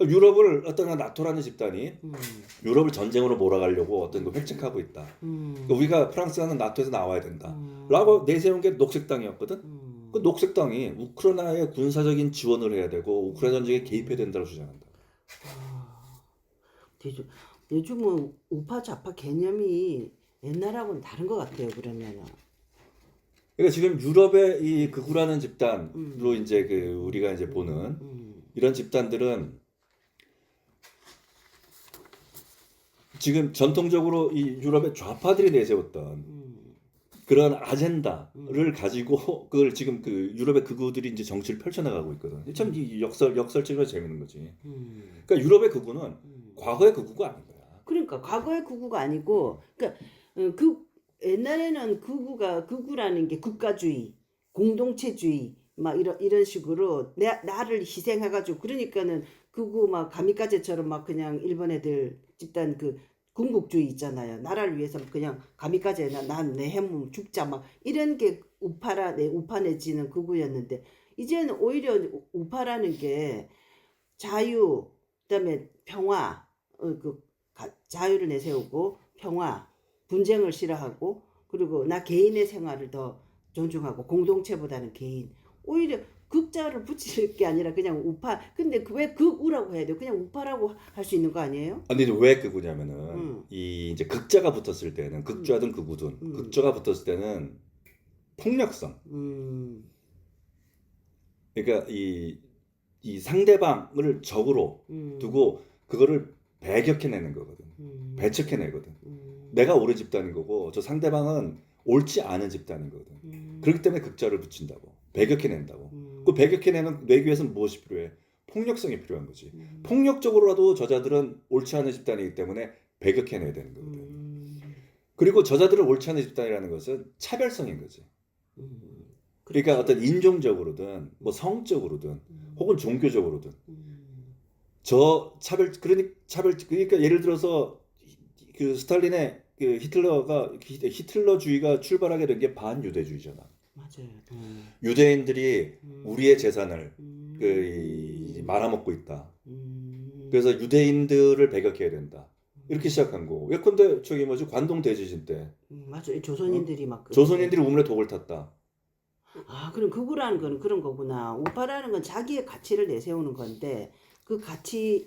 유럽을 어떤 나토라는 집단이 유럽을 전쟁으로 몰아가려고 어떤 거 획책하고 있다. 우리가 프랑스는 나토에서 나와야 된다라고 내세운 게 녹색당이었거든. 그 녹색당이 우크라이나에 군사적인 지원을 해야 되고 우크라이나 전쟁에 개입해야 된다고 주장한다. 요즘은 우파 좌파 개념이 옛날하고는 다른 것 같아요. 그러면은. 그러니까 지금 유럽의 이 극우라는 집단으로 이제 우리가 이제 보는 이런 집단들은 지금 전통적으로 이 유럽의 좌파들이 내세웠던 그런 아젠다를 가지고 그걸 지금 유럽의 극우들이 이제 정치를 펼쳐나가고 있거든. 참 이 역설적으로 재밌는 거지. 그러니까 유럽의 극우는 과거의 극우가 아닌 거야. 그러니까 과거의 극우가 아니고, 그러니까 옛날에는 극우라는 게 국가주의, 공동체주의 막 이런 식으로 나를 희생해가지고 그러니까는 극우 막 가미카제처럼 막 그냥 일본 애들 집단 군국주의 있잖아요. 나라를 위해서 그냥 가미까지 난 내 해몸 죽자 막 이런 게 우파라 내 우파 내지는 극우였는데 이제는 오히려 우파라는 게 자유 그다음에 평화 자유를 내세우고 평화 분쟁을 싫어하고 그리고 나 개인의 생활을 더 존중하고 공동체보다는 개인 오히려 극자를 붙일 게 아니라 그냥 우파 근데 왜 극우라고 해야 돼요? 그냥 우파라고 할 수 있는 거 아니에요? 근데 이제 왜 극우냐면은 이 이제 극자가 붙었을 때는 극좌든 극우든 극자가 붙었을 때는 폭력성. 그러니까 이 상대방을 적으로 두고 그거를 배격해내는 거거든. 배척해내거든. 내가 옳은 집단인 거고 저 상대방은 옳지 않은 집단인 거거든. 그렇기 때문에 극자를 붙인다고. 배격해낸다고. 그 배격해내는 내기위해서는 무엇이 필요해? 폭력성이 필요한 거지. 폭력적으로라도 저자들은 옳지 않은 집단이기 때문에 배격해내야 되는 거거든. 그리고 저자들은 옳지 않은 집단이라는 것은 차별성인 거지. 그러니까 어떤 인종적으로든 뭐 성적으로든 혹은 종교적으로든 저 그러니까 예를 들어서 그 스탈린의 그 히틀러주의가 출발하게 된 게 반유대주의잖아. 맞아요. 유대인들이 우리의 재산을 말아먹고 있다. 그래서 유대인들을 배격해야 된다. 이렇게 시작한 거고. 예컨대 저기 뭐지 관동 대지진 때. 맞아요. 조선인들이 막 조선인들이 우물에 독을 탔다. 아, 그럼 극우라는 건 그런 거구나. 우파라는 건 자기의 가치를 내세우는 건데 그 가치를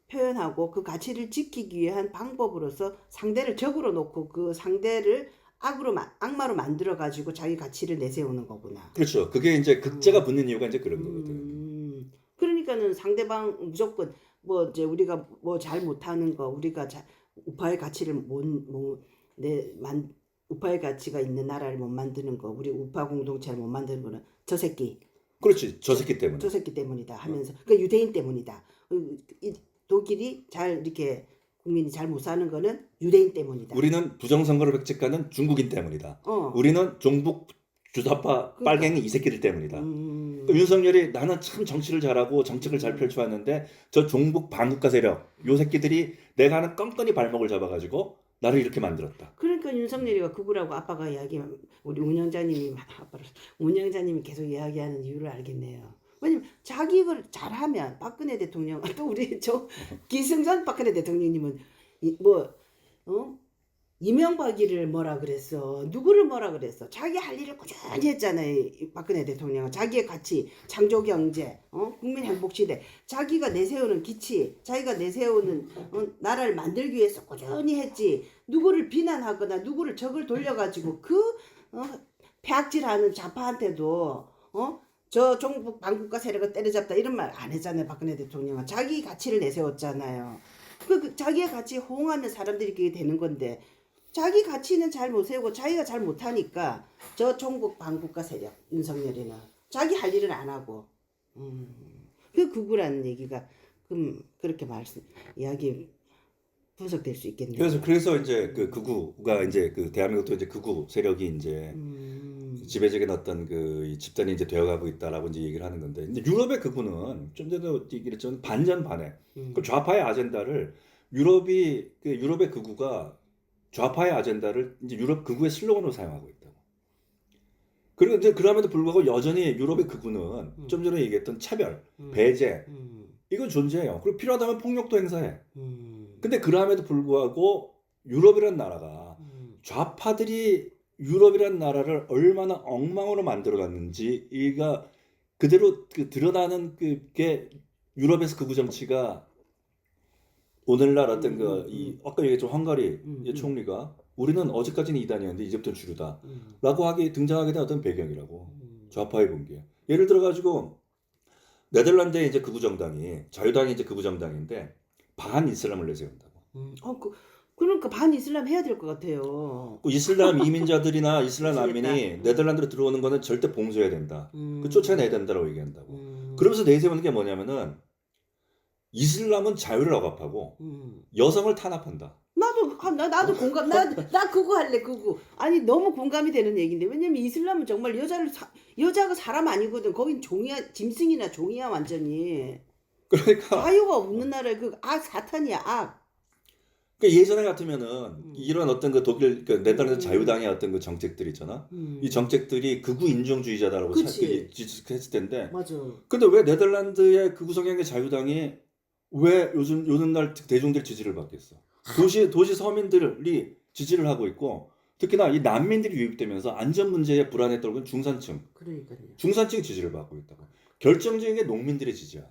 표현하고 그 가치를 지키기 위한 방법으로서 상대를 적으로 놓고 그 상대를 악마로 만들어 가지고 자기 가치를 내세우는 거구나. 그렇죠. 그게 이제 극자가 붙는 이유가 이제 그런 거거든. 그러니까는 상대방 무조건 뭐 이제 우리가 뭐 잘 못하는 거 우리가 우파의 가치를 우파의 가치가 있는 나라를 못 만드는 거 우리 우파 공동체를 못 만드는 거는 저 새끼. 그렇지. 저 새끼 때문에. 저 새끼 때문이다 하면서 그 유대인 때문이다. 이 독일이 잘 이렇게 국민이 잘 못 사는 거는 유대인 때문이다. 우리는 부정선거를 획책하는 중국인 때문이다. 우리는 종북 주사파 빨갱이 이 새끼들 때문이다. 그러니까 윤석열이 나는 참 정치를 잘하고 정책을 잘 펼쳐왔는데 저 종북 반국가 세력 요 새끼들이 내가 하는 껌껌이 발목을 잡아가지고 나를 이렇게 만들었다. 그러니까 윤석열이가 극우라고 아빠가 우리 운영자님이 계속 이야기하는 이유를 알겠네요. 왜냐면 자기 걸 잘하면 박근혜 대통령 또 우리 기승전 박근혜 대통령님은 이명박이를 뭐라 그랬어? 누구를 뭐라 그랬어? 자기 할 일을 꾸준히 했잖아요. 박근혜 대통령은 자기의 가치, 창조경제, 국민 행복시대, 자기가 내세우는 기치, 자기가 내세우는 나라를 만들기 위해서 꾸준히 했지. 누구를 비난하거나 누구를 적을 돌려가지고 폐악질하는 좌파한테도 저 종북 반국가 세력을 때려잡다 이런 말 안 했잖아요. 박근혜 대통령은 자기 가치를 내세웠잖아요. 자기의 가치에 호응하면 사람들이 그게 되는 건데 자기 가치는 잘 못 세우고 자기가 잘 못하니까 저 종북 반국가 세력 윤석열이는 자기 할 일은 안 하고 그 극우라는 얘기가 그렇게 이야기 분석될 수 있겠네요. 그래서 이제 그 극우가 이제 그 대한민국도 이제 극우 세력이 이제 지배적인 어떤 이 집단이 이제 되어가고 있다라고 이제 얘기를 하는 건데, 근데 유럽의 극우는 좀 전에도 얘기를 했지만 반전반해. 그 좌파의 아젠다를 유럽의 극우가 좌파의 아젠다를 이제 유럽 극우의 슬로건으로 사용하고 있다고. 그리고 이제 그럼에도 불구하고 여전히 유럽의 극우는 좀 전에 얘기했던 차별, 배제 이건 존재해요. 그리고 필요하다면 폭력도 행사해. 근데 그럼에도 불구하고 유럽이란 나라가 좌파들이 유럽이란 나라를 얼마나 엉망으로 만들어놨는지 이가 그대로 드러나는 게 유럽에서 극우 정치가 오늘날 어떤 아까 얘기했죠 헝가리의 총리가 우리는 어제까지는 이단이었는데 이제부터는 주류다라고 등장하게 된 어떤 배경이라고 좌파의 분계. 예를 들어 가지고 네덜란드의 이제 극우 정당이 자유당이 이제 극우 정당인데 반 이슬람을 내세운다고. 그러니까 반 이슬람 해야 될 것 같아요. 이슬람 이민자들이나 이슬람 난민이 네덜란드로 들어오는 거는 절대 봉쇄해야 된다. 쫓아내야 된다라고 얘기한다고. 그러면서 내세우는 게 뭐냐면은 이슬람은 자유를 억압하고 여성을 탄압한다. 나도 공감. 나 그거 할래 그거. 아니 너무 공감이 되는 얘기인데 왜냐면 이슬람은 정말 여자가 사람 아니거든. 거긴 짐승이나 종이야 완전히. 그러니까 자유가 없는 나라에 그 사탄이야 악. 예전에 같으면은 이런 어떤 그 독일 그 네덜란드 자유당의 어떤 그 정책들 있잖아. 이 정책들이 극우 인종주의자다라고 그치. 했을 텐데. 맞아. 근데 왜 네덜란드의 극우 성향의 자유당이 왜 요즘 날 대중들 지지를 받겠어? 도시 서민들이 지지를 하고 있고 특히나 이 난민들이 유입되면서 안전 문제에 불안에 떨고 있는 그러니까요. 중산층 지지를 받고 있다고. 결정적인 게 농민들의 지지야.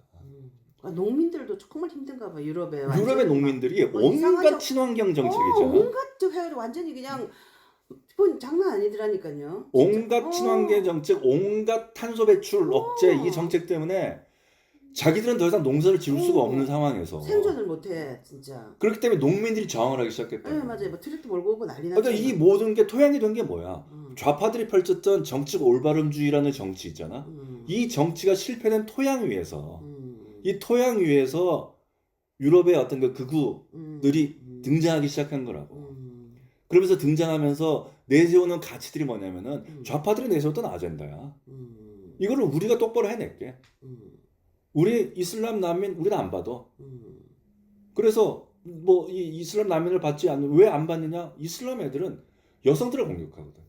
농민들도 정말 힘든가 봐 유럽에. 유럽의 농민들이 온갖 이상하죠. 친환경 정책이죠. 온갖 저 해가지고 완전히 그냥 뭐 장난 아니더라니까요. 진짜. 온갖 친환경 정책, 온갖 탄소 배출 억제 이 정책 때문에 자기들은 더 이상 농사를 지을 수가 없는 상황에서 생존을 못해 진짜. 그렇기 때문에 농민들이 저항을 하기 시작했다. 네 맞아요. 뭐 트랙터 몰고 오고 난리 났죠. 그러니까 이 모든 게 토양이 된 게 뭐야? 좌파들이 펼쳤던 정치적 올바름주의라는 정치 있잖아. 이 정치가 실패된 토양 위에서 이 토양 위에서 유럽의 어떤 그 극우들이 등장하기 시작한 거라고. 그러면서 등장하면서 내세우는 가치들이 뭐냐면은 좌파들이 내세웠던 아젠다야. 이거를 우리가 똑바로 해낼게. 우리 이슬람 난민 우리는 안 받아. 그래서 뭐 이 이슬람 난민을 받지 않는 왜 안 받느냐? 이슬람 애들은 여성들을 공격하거든.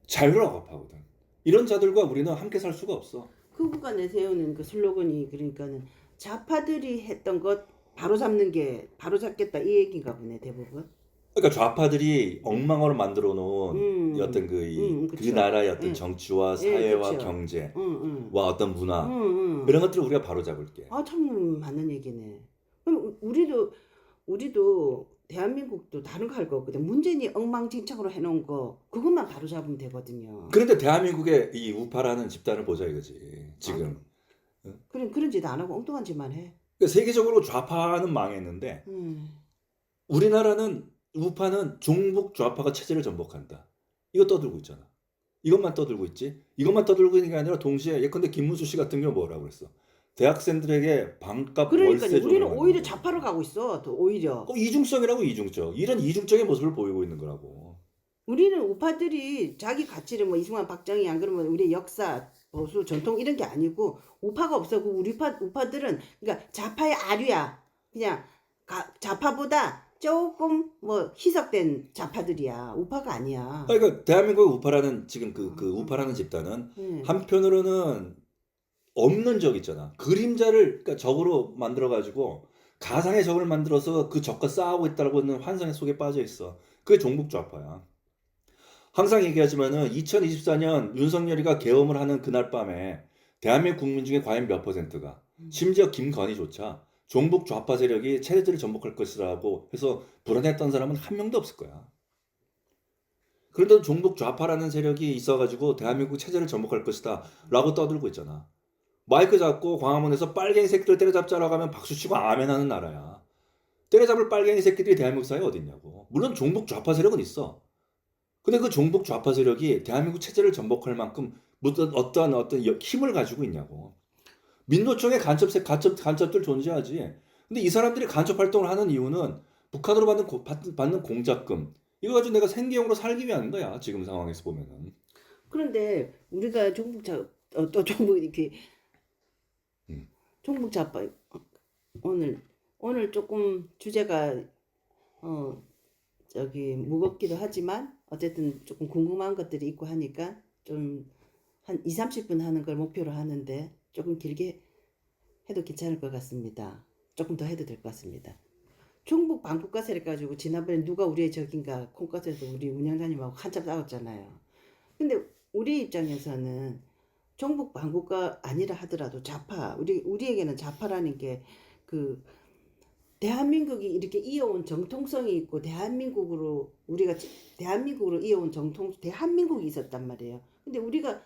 자유를 억압하거든. 이런 자들과 우리는 함께 살 수가 없어. 극우가 내세우는 그 슬로건이 그러니까는 좌파들이 했던 것 바로 잡는 게 바로 잡겠다 이 얘기인가 보네 대부분. 그러니까 좌파들이 엉망으로 만들어 놓은 어떤 그 그쵸. 나라의 어떤 예. 정치와 사회와 그쵸. 경제와 어떤 문화 응. 이런 것들을 우리가 바로 잡을게. 참 맞는 얘기네. 그럼 우리도 대한민국도 다른 거 할 거 없거든. 문재인이 엉망진창으로 해놓은 거 그것만 바로 잡으면 되거든요. 그런데 대한민국의 이 우파라는 집단을 보자 이거지 지금. 그런 짓 안 하고 엉뚱한 짓만 해. 그러니까 세계적으로 좌파는 망했는데 우리나라는 우파는 종북 좌파가 체제를 전복한다. 이거 떠들고 있잖아. 이것만 떠들고 있지. 이것만 떠들고 있는 게 아니라 동시에 예컨대 김문수 씨 같은 경우 뭐라고 그랬어? 대학생들에게 방값 그러니까 월세 우리는 조정하는 오히려 거. 좌파로 가고 있어. 더 오히려. 이중성이라고 이중적. 이런 이중적인 모습을 보이고 있는 거라고. 우리는 우파들이 자기 가치를 뭐 이승만 박정희 안 그러면 우리 역사 보수 전통 이런 게 아니고 우파가 없어. 그 우리 우파들은 그러니까 좌파의 아류야. 그냥 좌파보다 조금 뭐 희석된 좌파들이야. 우파가 아니야. 그러니까 대한민국의 우파라는 지금 그 우파라는 집단은 한편으로는 없는 적 있잖아. 그림자를 그러니까 적으로 만들어 가지고 가상의 적을 만들어서 그 적과 싸우고 있다고 하는 환상 속에 빠져 있어. 그게 종북 좌파야. 항상 얘기하지만은 2024년 윤석열이가 계엄을 하는 그날 밤에 대한민국 국민 중에 과연 몇 퍼센트가 심지어 김건희조차 종북 좌파 세력이 체제를 전복할 것이라고 해서 불안했던 사람은 한 명도 없을 거야. 그런데 종북 좌파라는 세력이 있어가지고 대한민국 체제를 전복할 것이다 라고 떠들고 있잖아. 마이크 잡고 광화문에서 빨갱이 새끼들 때려잡자라고 하면 박수치고 아멘하는 나라야. 때려잡을 빨갱이 새끼들이 대한민국 사회에 어디 있냐고. 물론 종북 좌파 세력은 있어. 근데 그 종북 좌파 세력이 대한민국 체제를 전복할 만큼 어떤 힘을 가지고 있냐고. 민노총의 간첩들 존재하지. 근데 이 사람들이 간첩 활동을 하는 이유는 북한으로 받는 공작금. 이거 가지고 내가 생계용으로 살기 위한 거야. 지금 상황에서 보면은. 그런데 우리가 또 종북 이렇게 종북 좌파 오늘 조금 주제가 무겁기도 하지만 어쨌든 조금 궁금한 것들이 있고 하니까 좀 한 20-30분 하는 걸 목표로 하는데 조금 길게 해도 괜찮을 것 같습니다. 조금 더 해도 될 것 같습니다. 종북 반국가 세력 가지고 지난번에 누가 우리의 적인가 콩깍에서 우리 운영자님하고 한참 싸웠잖아요. 근데 우리 입장에서는 종북 반국가 아니라 하더라도 좌파 우리에게는 좌파라는 게 그 대한민국이 이렇게 이어온 정통성이 있고 대한민국으로 이어온 대한민국이 있었단 말이에요. 근데 우리가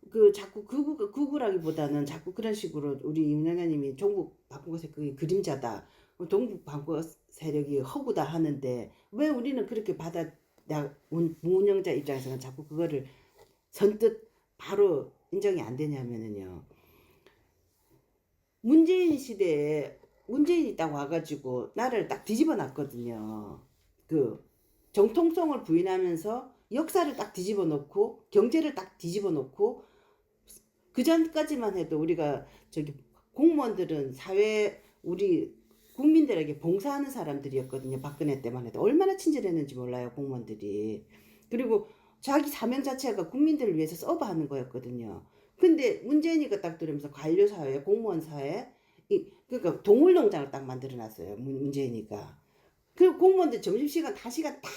그 자꾸 극우라기보다는 자꾸 그런 식으로 우리 윤영아님이 종북 반국가 세력이 그림자다, 종북 반국가 세력이 허구다 하는데 왜 우리는 그렇게 무운영자 입장에서는 자꾸 그거를 선뜻 바로 인정이 안 되냐면은요. 문재인 시대에 문재인이 딱 와가지고 나라를 딱 뒤집어 놨거든요. 그 정통성을 부인하면서 역사를 딱 뒤집어 놓고 경제를 딱 뒤집어 놓고 그 전까지만 해도 우리가 공무원들은 사회 우리 국민들에게 봉사하는 사람들이었거든요. 박근혜 때만 해도 얼마나 친절했는지 몰라요, 공무원들이. 그리고 자기 사명 자체가 국민들을 위해서 서브하는 거였거든요. 근데 문재인이가 딱 들으면서 관료 사회, 공무원 사회, 그러니까 동물농장을 딱 만들어놨어요. 문재인이가. 그리고 공무원들 점심시간, 다시간 딱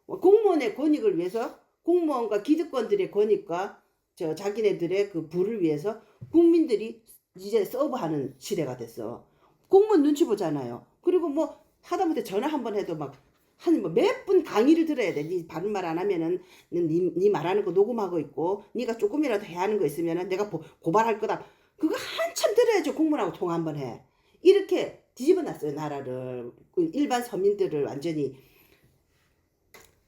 공무원의 권익을 위해서 공무원과 기득권들의 권익과 자기네들의 그 부를 위해서 국민들이 이제 서브하는 시대가 됐어. 공무원 눈치 보잖아요. 그리고 뭐 하다못해 전화 한 번 해도 막 한 몇 분 강의를 들어야 돼. 네 바른 말 안 하면은 네 말하는 거 녹음하고 있고, 네가 조금이라도 해야 하는 거 있으면은 내가 고발할 거다. 그거 한참 들어야죠. 공무원하고 통화 한 번 해. 이렇게 뒤집어놨어요, 나라를. 일반 서민들을 완전히.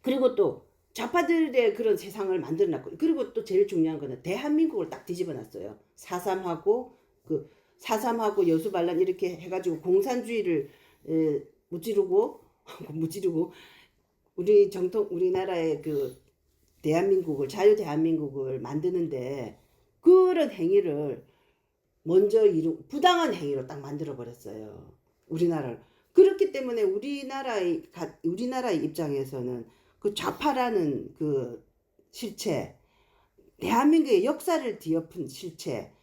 그리고 또 좌파들의 그런 세상을 만들어놨고, 그리고 또 제일 중요한 거는 대한민국을 딱 뒤집어놨어요. 4.3하고 여수반란 이렇게 해가지고 공산주의를 무찌르고 우리나라의 그 대한민국을, 자유 대한민국을 만드는데 그런 행위를 먼저 부당한 행위로 딱 만들어 버렸어요, 우리나라를. 그렇기 때문에 우리나라의 입장에서는 그 좌파라는 그 실체, 대한민국의 역사를 뒤엎은 실체,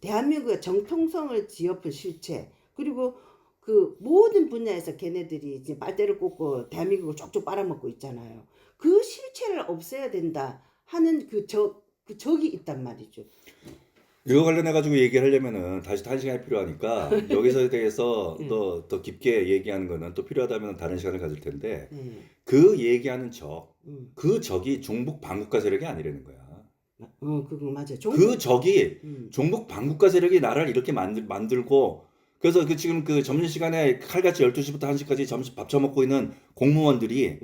대한민국의 정통성을 뒤엎은 실체, 그리고 그 모든 분야에서 걔네들이 이제 빨대를 꽂고 대한민국을 쪽쪽 빨아먹고 있잖아요. 그 실체를 없애야 된다 하는 그 적이 있단 말이죠. 이거 관련해 가지고 얘기를 하려면은 다시 1시간이 필요하니까 여기서에 대해서 더 깊게 얘기하는 거는 또 필요하다면 다른 시간을 가질 텐데, 그 얘기하는 그 적이 종북 반국가 세력이 아니라는 거야. 그거 맞아요. 그 적이 종북 반국가 세력이 나라를 이렇게 만들고, 그래서 지금 그 점심시간에 칼같이 12시부터 1시까지 점심 밥 처먹고 있는 공무원들이,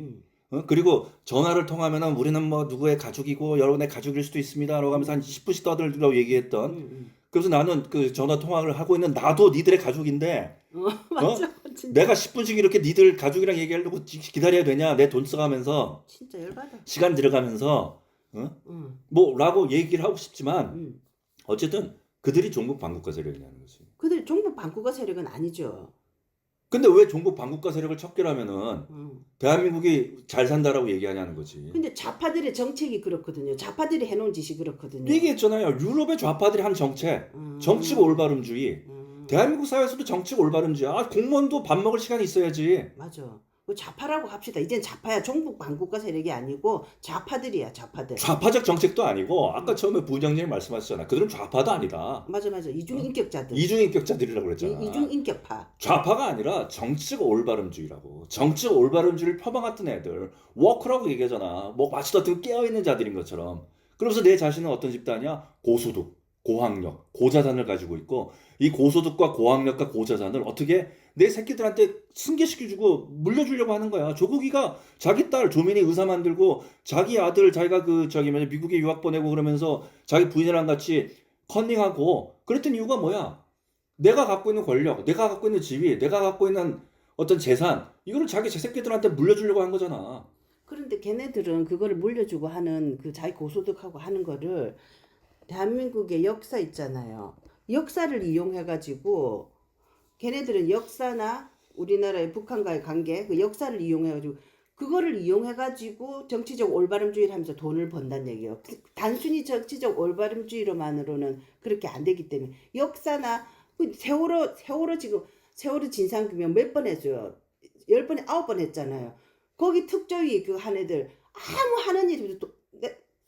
그리고 전화를 통하면은 우리는 뭐 누구의 가족이고 여러분의 가족일 수도 있습니다 라고 하면서 한 10분씩 떠들라고 얘기했던, 그래서 나는 그 전화 통화를 하고 있는 나도 니들의 가족인데, 맞아, 진짜. 내가 10분씩 이렇게 니들 가족이랑 얘기하려고 기다려야 되냐, 내 돈 써가면서 진짜 열받아. 시간 들어가면서 뭐 라고 얘기를 하고 싶지만 어쨌든 그들이 종북 반국가 세력이라는 거지. 그들 종북 반국가 세력은 아니죠. 근데 왜 종북 반국가 세력을 척결하면은 대한민국이 잘 산다라고 얘기하냐는 거지. 근데 좌파들의 정책이 그렇거든요. 좌파들이 해놓은 짓이 그렇거든요. 얘기했잖아요. 유럽의 좌파들이 한 정책, 정치가 올바름주의. 대한민국 사회에서도 정치가 올바름주의. 공무원도 밥 먹을 시간이 있어야지. 맞아. 좌파라고 합시다. 이젠 좌파야. 종북 반국가 세력이 아니고 좌파들이야, 좌파들. 좌파적 정책도 아니고, 아까 처음에 부장님이 말씀하셨잖아. 그들은 좌파도 아니다. 맞아. 이중인격자들. 이중인격자들이라고 그랬잖아. 이중인격파. 좌파가 아니라 정치적 올바름주의라고. 정치적 올바름주의를 펴방했던 애들. 워커라고 얘기하잖아. 뭐 마치도 않고 깨어있는 자들인 것처럼. 그러면서 내 자신은 어떤 집단이야? 고소득, 고학력, 고자산을 가지고 있고, 이 고소득과 고학력과 고자산을 어떻게 내 새끼들한테 승계시켜주고 물려주려고 하는 거야. 조국이가 자기 딸 조민이 의사 만들고 자기 아들 자기가 미국에 유학 보내고 그러면서 자기 부인이랑 같이 컨닝하고 그랬던 이유가 뭐야? 내가 갖고 있는 권력, 내가 갖고 있는 지위, 내가 갖고 있는 어떤 재산, 이거를 자기 새끼들한테 물려주려고 한 거잖아. 그런데 걔네들은 그거를 물려주고 하는 그 자기 고소득하고 하는 거를 대한민국의 역사 있잖아요. 역사를 이용해가지고 걔네들은 역사나 우리나라의 북한과의 관계, 그 역사를 이용해가지고 그거를 이용해가지고 정치적 올바름주의를 하면서 돈을 번다는 얘기예요. 단순히 정치적 올바름주의로만으로는 그렇게 안 되기 때문에 역사나 세월호 지금 세월호 진상규명 몇 번 했어요. 10번에 9번 했잖아요. 거기 특조위 그 한 애들 아무 하는 일이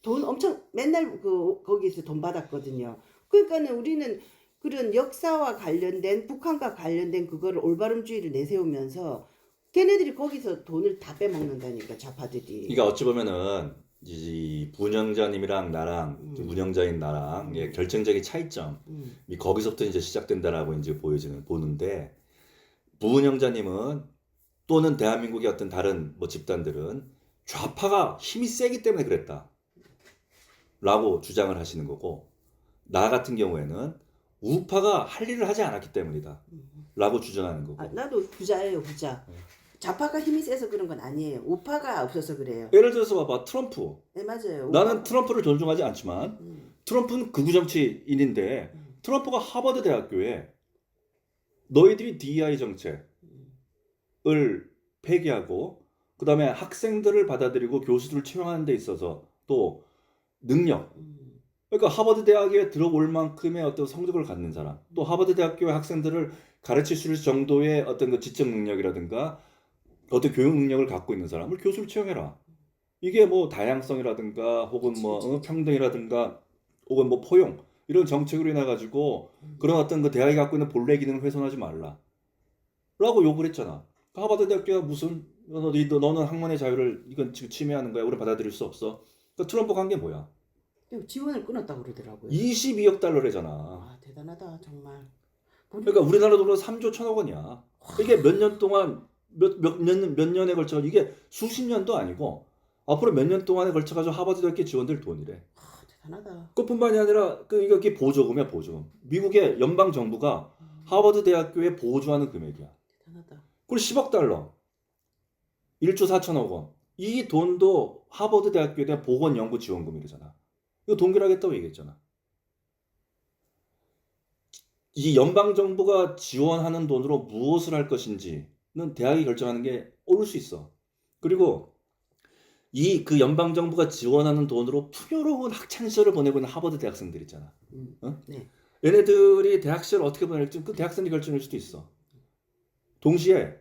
돈 엄청 맨날 거기서 돈 받았거든요. 그러니까는 우리는 그런 역사와 관련된 북한과 관련된 그거를 올바름주의를 내세우면서 걔네들이 거기서 돈을 다 빼먹는다니까, 좌파들이. 그러니까 어찌 보면은 이 부운영자님이랑 나랑 운영자인 나랑 결정적인 차이점, 거기서부터 이제 시작된다라고 이제 보는데, 부운영자님은 또는 대한민국의 어떤 다른 뭐 집단들은 좌파가 힘이 세기 때문에 그랬다 라고 주장을 하시는 거고, 나 같은 경우에는 우파가 할 일을 하지 않았기 때문이다 라고 주장하는 거고. 나도 부자예요, 부자. 좌파가 힘이 세서 그런 건 아니에요. 우파가 없어서 그래요. 예를 들어서 봐봐, 트럼프. 네, 맞아요. 나는 트럼프를 존중하지 않지만 트럼프는 극우 정치인인데 트럼프가 하버드 대학교에 너희들이 DEI 정책을 폐기하고 그다음에 학생들을 받아들이고 교수들을 채용하는 데 있어서 또 능력, 그러니까 하버드 대학에 들어올 만큼의 어떤 성적을 갖는 사람, 또 하버드 대학교의 학생들을 가르칠 수 있을 정도의 어떤 그 지적 능력이라든가 어떤 교육 능력을 갖고 있는 사람을 교수를 채용해라. 이게 뭐 다양성이라든가 혹은 뭐 평등이라든가 혹은 뭐 포용 이런 정책으로 인해 가지고 그런 어떤 그 대학이 갖고 있는 본래 기능을 훼손하지 말라. 라고 요구를 했잖아. 하버드 대학교가 무슨 너는 학문의 자유를 이건 지금 침해하는 거야. 우리 받아들일 수 없어. 그러니까 트럼프가 한 게 뭐야? 지원을 끊었다고 그러더라고요. 22억 달러래잖아. 아, 대단하다 정말. 그러니까 우리나라 돈으로 3조 1천억 원이야. 이게 몇 년 동안 몇 년에 걸쳐 이게 수십 년도 아니고 앞으로 몇 년 동안에 걸쳐 가지고 하버드 대학교 지원될 돈이래. 아, 대단하다. 그뿐만이 아니라 이게 보조금이야, 보조금. 미국의 연방 정부가 하버드 대학교에 보조하는 금액이야. 대단하다. 그리고 10억 달러. 1조 4천억 원. 이 돈도 하버드 대학교에 대한 보건 연구 지원금이잖아. 이거 동결하겠다고 얘기했잖아. 이 연방 정부가 지원하는 돈으로 무엇을 할 것인지는 대학이 결정하는 게 옳을 수 있어. 그리고 그 연방 정부가 지원하는 돈으로 풍요로운 학창 시절을 보내고 있는 하버드 대학생들 있잖아. 어? 네. 얘네들이 대학 시절 어떻게 보낼지 그 대학생이 결정할 수도 있어. 동시에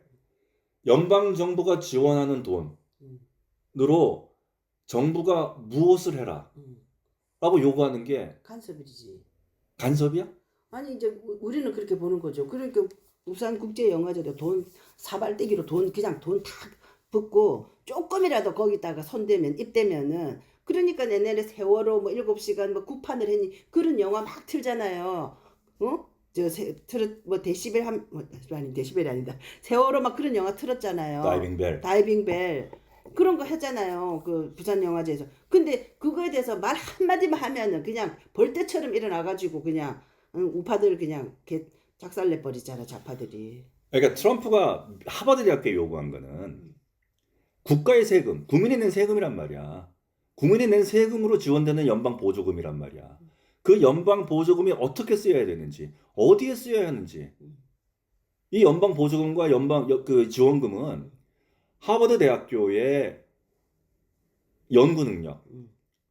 연방 정부가 지원하는 돈으로 정부가 무엇을 해라 라고 요구하는 게 간섭이지. 간섭이야? 아니 이제 우리는 그렇게 보는 거죠. 그러니까 부산 국제 영화제도 돈 사발떼기로 그냥 돈 탁 붓고 조금이라도 거기다가 손대면 입대면은 그러니까 내년에 세월호 뭐 7시간 뭐 구판을 했니 그런 영화 막 틀잖아요. 어? 뭐 데시벨 아니 데시벨이 아니다. 세월호 막 그런 영화 틀었잖아요. 다이빙벨 그런 거 했잖아요. 그 부산 영화제에서. 근데 그거에 대해서 말 한마디만 하면은 그냥 벌떼처럼 일어나가지고 그냥 우파들 그냥 작살내 버리잖아, 좌파들이. 그러니까 트럼프가 하버드 대학교에 요구한 거는 국가의 세금, 국민이 낸 세금이란 말이야. 국민이 낸 세금으로 지원되는 연방 보조금이란 말이야. 그 연방 보조금이 어떻게 쓰여야 되는지, 어디에 쓰여야 하는지. 이 연방 보조금과 연방 그 지원금은 하버드 대학교의 연구 능력,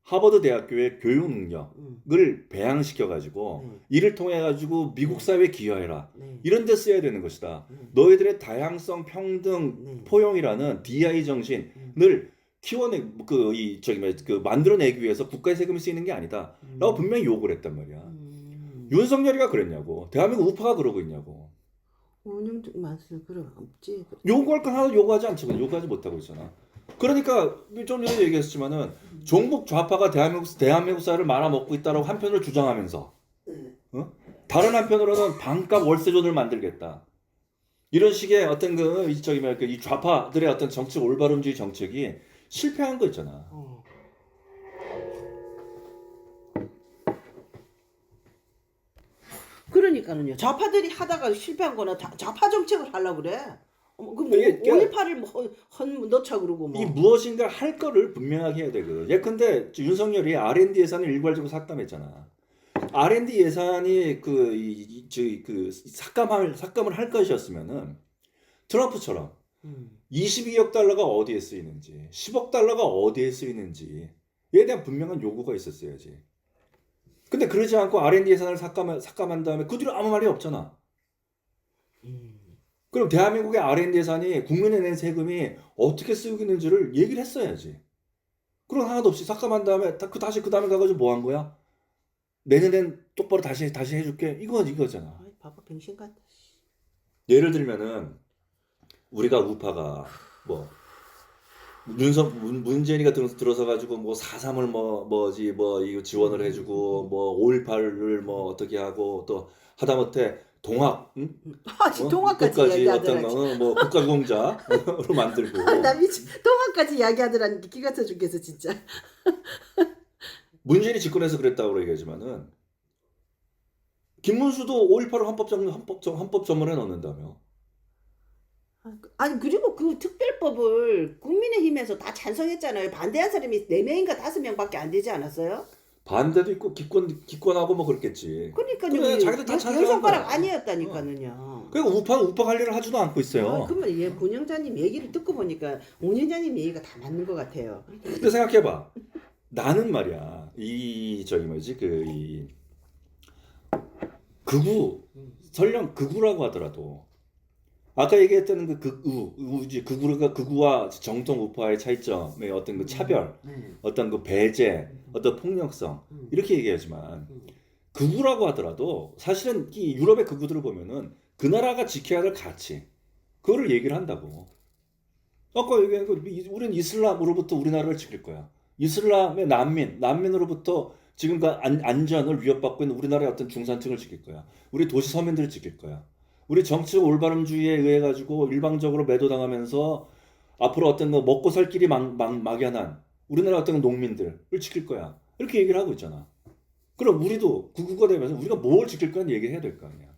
하버드 대학교의 교육 능력을 배양시켜 가지고 이를 통해 가지고 미국 사회에 기여해라. 이런 데 써야 되는 것이다. 너희들의 다양성, 평등, 포용이라는 DEI 정신을 만들어내기 위해서 국가의 세금이 쓰이는 게 아니다. 라고 분명히 요구를 했단 말이야. 윤석열이가 그랬냐고. 대한민국 우파가 그러고 있냐고. 운영적 맛을 그럼 없지. 요구할 건 하나도 요구하지 않지만 요구하지 못하고 있잖아. 그러니까 좀 전에 얘기했지만은 종북 좌파가 대한민국 사회를 말아먹고 있다라고 한편으로 주장하면서 다른 한편으로는 반값 월세존을 만들겠다. 이런 식의 어떤 이 좌파들의 어떤 정책 올바름주의 정책이 실패한 거 있잖아. 그러니까는요. 좌파들이 하다가 실패한 거나 좌파 정책을 하려고 그래. 그럼 이게 5.18을 헌 넣자 그러고 뭐. 이 무엇인가 할 거를 분명하게 해야 되거든. 예컨대 윤석열이 R&D 예산을 일괄적으로 삭감했잖아. R&D 예산이 삭감을 할 것이었으면은 트럼프처럼 22억 달러가 어디에 쓰이는지, 10억 달러가 어디에 쓰이는지에 대한 분명한 요구가 있었어야지. 근데 그러지 않고 R&D 예산을 삭감한 다음에 그 뒤로 아무 말이 없잖아. 그럼 대한민국의 R&D 예산이 국민에 낸 세금이 어떻게 쓰이고 있는지를 얘기를 했어야지. 그럼 하나도 없이 삭감한 다음에 다시 그 다음에 가가지고 뭐 한 거야? 내년엔 똑바로 다시 해줄게. 이거잖아. 아이, 바보 병신 같다. 예를 들면은 우리가 우파가 뭐 문재인이가 들어서 가지고 뭐 4.3을 이거 지원을 해주고 뭐 5.18을 뭐 어떻게 하고 또 하다못해 동학, 동학까지 이야기하더라. 뭐 국가유공자로 만들고. 나 미치. 동학까지 이야기하더라는 게 기가 터 죽겠어 진짜. 문재인이 집권해서 그랬다고 얘기하지만은 김문수도 5.18을 헌법 전문에 넣는다며. 아니 그리고 그 특별법을 국민의힘에서 다 찬성했잖아요. 반대한 사람이 4명인가 5명밖에 안 되지 않았어요? 반대도 있고 기권하고 뭐 그렇겠지. 그러니까요. 그래, 자기들 다 열 찬성한 손가락 거야. 아니었다니까는요. 그러니까 우파 관리를 하지도 않고 있어요. 그러면 얘 본영자님 얘기를 듣고 보니까 온영자님 얘기가 다 맞는 것 같아요. 근데 생각해봐. 나는 말이야. 이 저기 뭐지 이 극우 설령 극우라고 하더라도 아까 얘기했던 그 극우와 정통 우파의 차이점의 어떤 그 차별, 네. 어떤 그 배제, 어떤 폭력성 이렇게 얘기하지만 극우라고 하더라도 사실은 이 유럽의 극우들을 보면은 그 나라가 지켜야 될 가치 그거를 얘기를 한다고. 아까 얘기한 거 우리는 이슬람으로부터 우리나라를 지킬 거야. 이슬람의 난민으로부터 지금 그 안전을 위협받고 있는 우리나라의 어떤 중산층을 지킬 거야. 우리 도시 서민들을 지킬 거야. 우리 정치적 올바름주의에 의해 가지고 일방적으로 매도당하면서 앞으로 어떤 거 먹고 살 길이 막연한 우리나라 어떤 농민들을 지킬 거야. 이렇게 얘기를 하고 있잖아. 그럼 우리도 극우가 되면서 우리가 뭘 지킬 거냐는 얘기를 해야 될 거 아니야.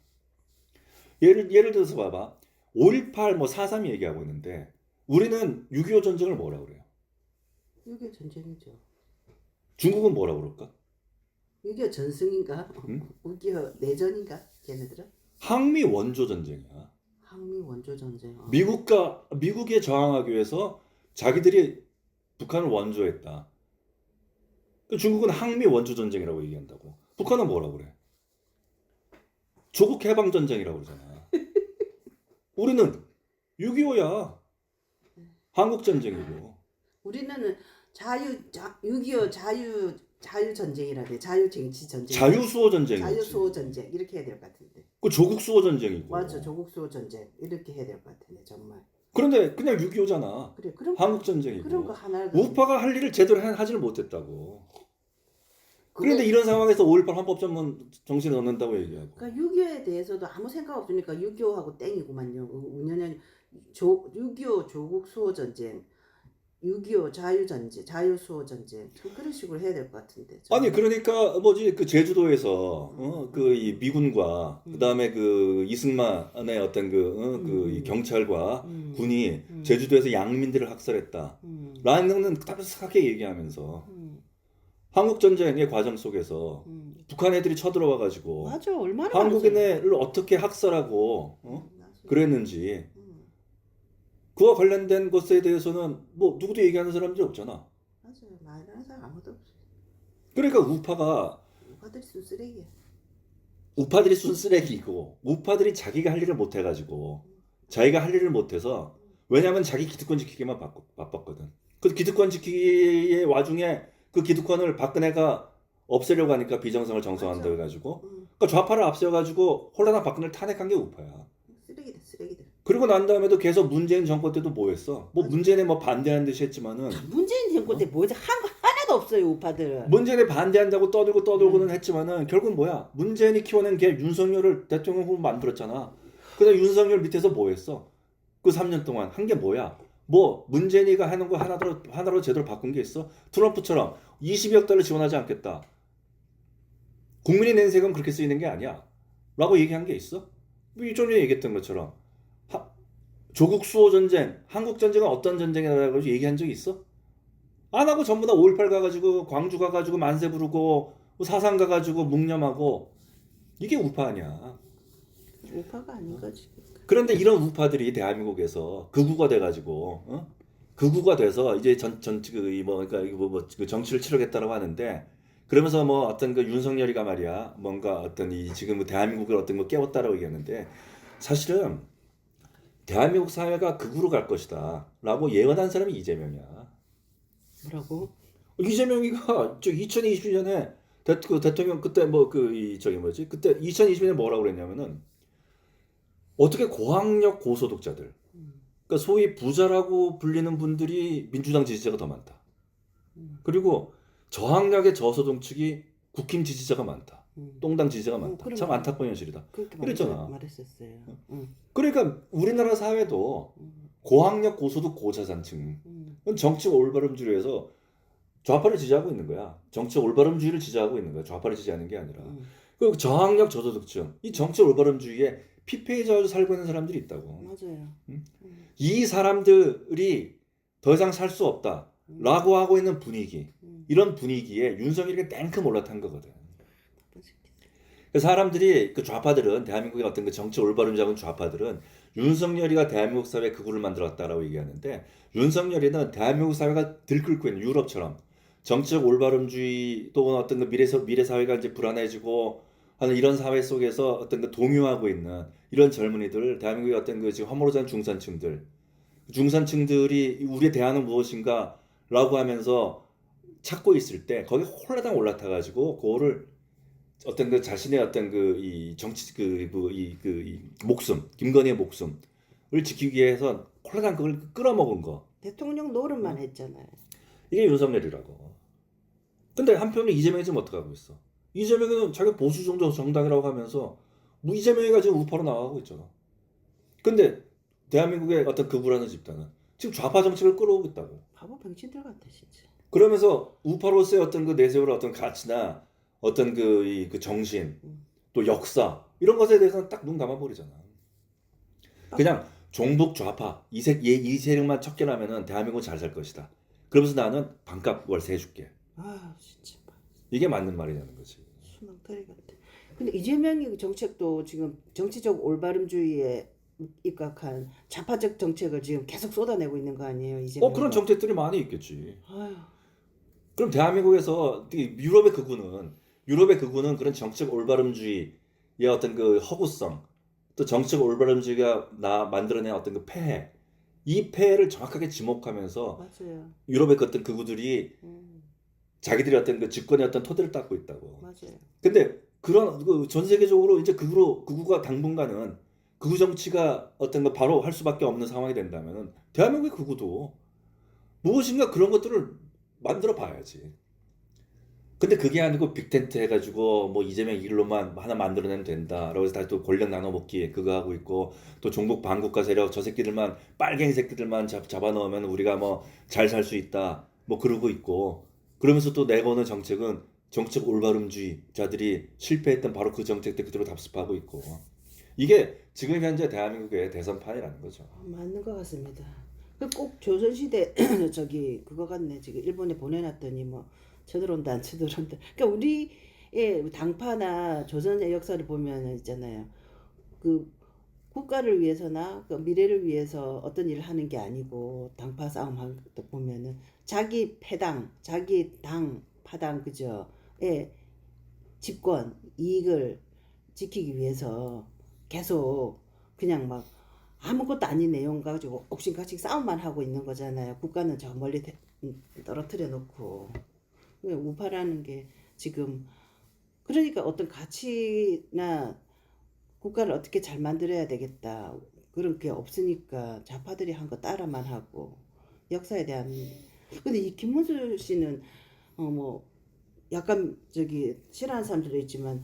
예를 들어서 봐봐. 5.18 뭐 4.3 얘기하고 있는데 우리는 6.25 전쟁을 뭐라고 그래요? 6.25 전쟁이죠. 중국은 뭐라고 그럴까? 6.25 전승인가? 응? 6.25 내전인가? 걔네들은? 항미 원조 전쟁이야. 항미 원조 전쟁. 미국에 저항하기 위해서 자기들이 북한을 원조했다. 중국은 항미 원조 전쟁이라고 얘기한다고. 북한은 뭐라고 그래? 조국 해방 전쟁이라고 그러잖아. 우리는 6.25야. 한국 전쟁이고. 우리는 6.25 자유 전쟁이라 돼. 자유 쟁취 전쟁. 자유수호 전쟁이지. 자유수호 전쟁 이렇게 해야 될 것 같은데. 그 조국 수호 전쟁이고. 맞아, 조국 수호 전쟁 이렇게 해야 될 것 같은데 정말. 그런데 그냥 6.25잖아. 그래, 그런 한국 전쟁이고. 그런 거 하나를. 우파가 할 일을 제대로 하지를 못했다고. 그거- 그런데 이런 상황에서 5.18 헌법전문 정신을 넣는다고 얘기하고. 그러니까 6.25에 대해서도 아무 생각 없으니까 6.25하고 땡이구만요. 5년에 6.25 조국 수호 전쟁, 6.25 자유 전쟁, 자유 수호 전쟁 그런 식으로 해야 될 것 같은데. 아니 그러니까 뭐지 그 제주도에서 그 이 미군과 그다음에 그 이승만의 어떤 이 경찰과 군이 제주도에서 양민들을 학살했다. 라는 따뜻하게 얘기하면서 한국 전쟁의 과정 속에서 북한 애들이 쳐들어와 가지고 맞아, 얼마나 한국인을 어떻게 학살하고 맞아. 그랬는지 그와 관련된 것에 대해서는 뭐 누구도 얘기하는 사람들이 없잖아. 맞아요, 말하는 사람 아무도 없어. 그러니까 우파들이 쓰레기야. 우파들이 순 쓰레기고 우파들이 자기가 할 일을 못 해가지고 자기가 할 일을 못해서 왜냐하면 자기 기득권 지키기만 바빴거든. 그 기득권 지키기의 와중에 그 기득권을 박근혜가 없애려고 하니까 비정상을 정상화한다 해가지고 그러니까 좌파를 앞세워가지고 혼란한 박근혜를 탄핵한 게 우파야. 쓰레기들. 그리고 난 다음에도 계속 문재인 정권 때도 뭐 했어? 뭐 문재인에 뭐 반대하는 듯이 했지만은 문재인 정권 때 뭐지? 하나도 없어요, 우파들은. 문재인에 반대한다고 떠들고는 했지만은 결국은 뭐야? 문재인이 키워낸 걔 윤석열을 대통령 후보 만들었잖아. 그다음 윤석열 밑에서 뭐 했어? 그 3년 동안 한 게 뭐야? 뭐 문재인이가 하는 거 하나로 제대로 바꾼 게 있어? 트럼프처럼 22억 달러 지원하지 않겠다. 국민이 낸 세금 그렇게 쓰이는 게 아니야. 라고 얘기한 게 있어? 좀 전에 얘기했던 것처럼 조국 수호 전쟁, 한국 전쟁은 어떤 전쟁이라고 얘기한 적이 있어? 안 하고 전부 다 5.18 가가지고 광주 가가지고 만세 부르고 사상 가가지고 묵념하고 이게 우파 아니야. 우파가 아닌 거지. 그런데 이런 우파들이 대한민국에서 극우가 돼가지고 극우가 돼서 이제 그 정치를 치르겠다라고 하는데 그러면서 뭐 어떤 그 윤석열이가 말이야 뭔가 어떤 이 지금 대한민국을 어떤 거 깨웠다라고 얘기했는데 사실은 대한민국 사회가 극우로 갈 것이다라고 예언한 사람이 이재명이야. 뭐라고? 이재명이가 2020년에 대통령 그때 그때 2020년에 뭐라고 그랬냐면은 어떻게 고학력 고소득자들 그러니까 소위 부자라고 불리는 분들이 민주당 지지자가 더 많다. 그리고 저학력의 저소득층이 국힘 지지자가 많다. 똥당 지지자가 많다. 참 안타까운 현실이다. 이랬잖아. 말했었어요. 그러니까 우리나라 사회도 고학력 고소득 고자산층은 정치적 올바름주의를 해서 좌파를 지지하고 있는 거야. 정치적 올바름주의를 지지하고 있는 거야. 좌파를 지지하는 게 아니라. 그 저학력 저소득층 이 정치적 올바름주의에 피폐해져 살고 있는 사람들이 있다고. 맞아요. 이 사람들이 더 이상 살 수 없다라고 하고 있는 분위기 이런 분위기에 윤석열이가 땡큼 올라탄 거거든. 그래서 사람들이 그 좌파들은 대한민국의 어떤 그 정치 올바름 잡은 좌파들은 윤석열이가 대한민국 사회에 극우를 만들었다라고 얘기하는데 윤석열이는 대한민국 사회가 들끓고 있는 유럽처럼 정치적 올바름주의 또는 어떤 그 미래 사회가 이제 불안해지고 하는 이런 사회 속에서 어떤 그 동요하고 있는 이런 젊은이들 대한민국의 어떤 그 지금 허물어진 중산층들이 우리의 대안은 무엇인가라고 하면서 찾고 있을 때 거기 홀라당 올라타가지고 그거를 어떤 그 자신의 어떤 그 이 정치 이 목숨 김건희의 목숨을 지키기 위해서 홀라당 그걸 끌어먹은 거 대통령 노릇만 했잖아요. 이게 윤석열이라고. 근데 한편으로 이재명이 지금 어떻게 하고 있어? 이재명은 자기 보수 정당이라고 하면서 뭐 이재명이가 지금 우파로 나가고 있잖아. 근데 대한민국의 어떤 극우라는 집단은 지금 좌파 정책을 끌어오고 있다고. 바보 병신들 같아 진짜. 그러면서 우파로서의 어떤 그 내세울 어떤 가치나 어떤 그 정신 또 역사 이런 것에 대해서는 딱 눈 감아버리잖아. 그냥 종북 좌파 이 세력만 척결하면은 대한민국은 잘 살 것이다. 그러면서 나는 반값 월세 해줄게. 아 진짜 이게 맞는 말이냐는 거지. 수능터리 같아. 근데 이재명의 정책도 지금 정치적 올바름주의에 입각한 좌파적 정책을 지금 계속 쏟아내고 있는 거 아니에요? 이재명. 그런 정책들이 많이 있겠지. 아휴. 그럼 대한민국에서 유럽의 극우는 그런 정책 올바름주의의 어떤 그 허구성 또 정책 올바름주의가 만들어낸 어떤 그 폐해 이 폐해를 정확하게 지목하면서 맞아요. 유럽의 어떤 극우들이 자기들이 어떤 그 집권의 어떤 토대를 닦고 있다고. 맞아요. 근데 그런 전 세계적으로 이제 극우가 당분간은 극우 정치가 어떤 거 바로 할 수밖에 없는 상황이 된다면은 대한민국의 극우도 무엇인가 그런 것들을 만들어 봐야지. 근데 그게 아니고 빅텐트 해가지고 뭐 이재명 일로만 하나 만들어내면 된다라고 해서 다시 또 권력 나눠먹기 그거 하고 있고 또 종북 반국가 세력 저 새끼들만 빨갱이 새끼들만 잡아넣으면 우리가 뭐 잘 살 수 있다 뭐 그러고 있고 그러면서 또 내거는 정책은 정책 올바름주의자들이 실패했던 바로 그 정책들 그대로 답습하고 있고 이게 지금 현재 대한민국의 대선판이라는 거죠. 맞는 것 같습니다. 꼭 조선시대 그거 같네. 지금 일본에 보내놨더니 뭐 쳐들어온다 안 쳐들어온다. 그러니까 우리의 당파나 조선의 역사를 보면 있잖아요. 그 국가를 위해서나 그 미래를 위해서 어떤 일을 하는 게 아니고 당파 싸움 하는 것도 보면은 자기 패당, 자기 당 파당 그죠? 예, 집권 이익을 지키기 위해서 계속 그냥 막 아무것도 아닌 내용 가지고 옥신각신 싸움만 하고 있는 거잖아요. 국가는 저 멀리 떨어뜨려 놓고 우파라는 게 지금 그러니까 어떤 가치나 국가를 어떻게 잘 만들어야 되겠다 그런 게 없으니까 좌파들이 한 거 따라만 하고 역사에 대한 근데 이 김문수 씨는 뭐 약간 싫어하는 사람들도 있지만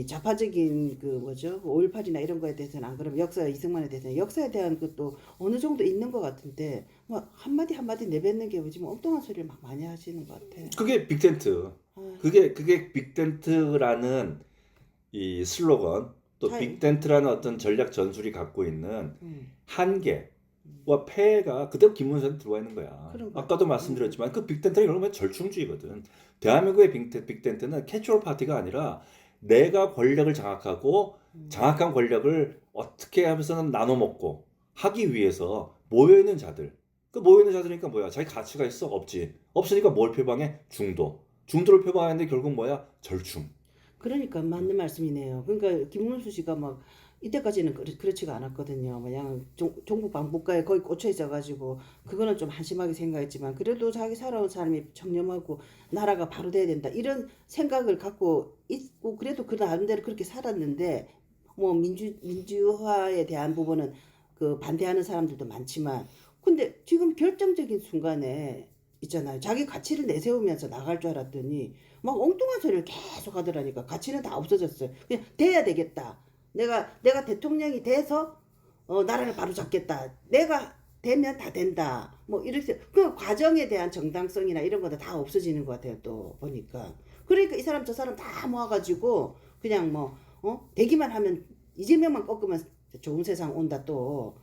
좌파적인 그 뭐죠 5.18이나 이런 거에 대해서는 안 그러면 역사 이승만에 대해서는 역사에 대한 것도 어느 정도 있는 것 같은데 뭐 한마디 내뱉는 게 요즘 엉뚱한 소리를 막 많이 하시는 것 같아. 그게 빅텐트. 그게 빅텐트라는 이 슬로건 또 빅텐트라는 어떤 전략 전술이 갖고 있는 한계와 폐해가 그대로 김문수한테 들어와 있는 거야. 아까도 말씀드렸지만 그 빅텐트는 이런 건 절충주의거든. 대한민국의 빅텐트는 캐치올 파티가 아니라 내가 권력을 장악하고 장악한 권력을 어떻게 하면서는 나눠 먹고 하기 위해서 모여있는 자들. 그 모여있는 자들이니까 뭐야? 자기 가치가 있어? 없지. 없으니까 뭘 표방해? 중도를 표방하는데 결국 뭐야? 절충. 그러니까 맞는 말씀이네요. 그러니까 김문수 씨가 막 이때까지는 그렇지가 않았거든요. 그냥 종북 반북가에 거의 꽂혀 있어가지고 그거는 좀 한심하게 생각했지만 그래도 자기 살아온 사람이 청렴하고 나라가 바로 돼야 된다 이런 생각을 갖고 있고 그래도 그 나름대로 그렇게 살았는데 뭐 민주화에 대한 부분은 그 반대하는 사람들도 많지만 근데 지금 결정적인 순간에 있잖아요. 자기 가치를 내세우면서 나갈 줄 알았더니 막 엉뚱한 소리를 계속 하더라니까. 가치는 다 없어졌어요. 그냥 돼야 되겠다. 내가 대통령이 돼서 나라를 바로잡겠다. 내가 되면 다 된다. 뭐 이렇게 그 과정에 대한 정당성이나 이런 것도 다 없어지는 것 같아요. 또 보니까. 그러니까 이 사람 저 사람 다 모아가지고 그냥 뭐 되기만 하면 이재명만 꺾으면 좋은 세상 온다 또.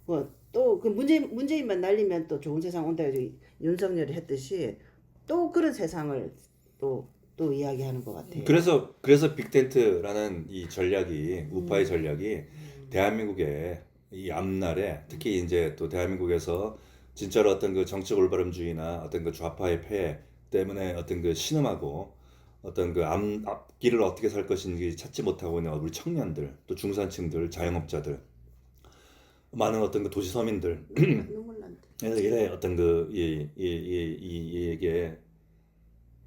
또 그 문재인만 날리면 또 좋은 세상 온다. 윤석열이 했듯이 또 그런 세상을 또 이야기하는 것 같아요. 그래서 빅텐트라는 이 전략이 우파의 전략이 대한민국의 이 앞날에 특히 이제 또 대한민국에서 진짜로 어떤 그 정책 올바름주의나 어떤 그 좌파의 폐해 때문에 어떤 그 신음하고 어떤 그 앞길을 어떻게 살 것인지 찾지 못하고 있는 우리 청년들, 또 중산층들, 자영업자들, 많은 어떤 그 도시 서민들 눈물 난다. 이래 어떤 그 이게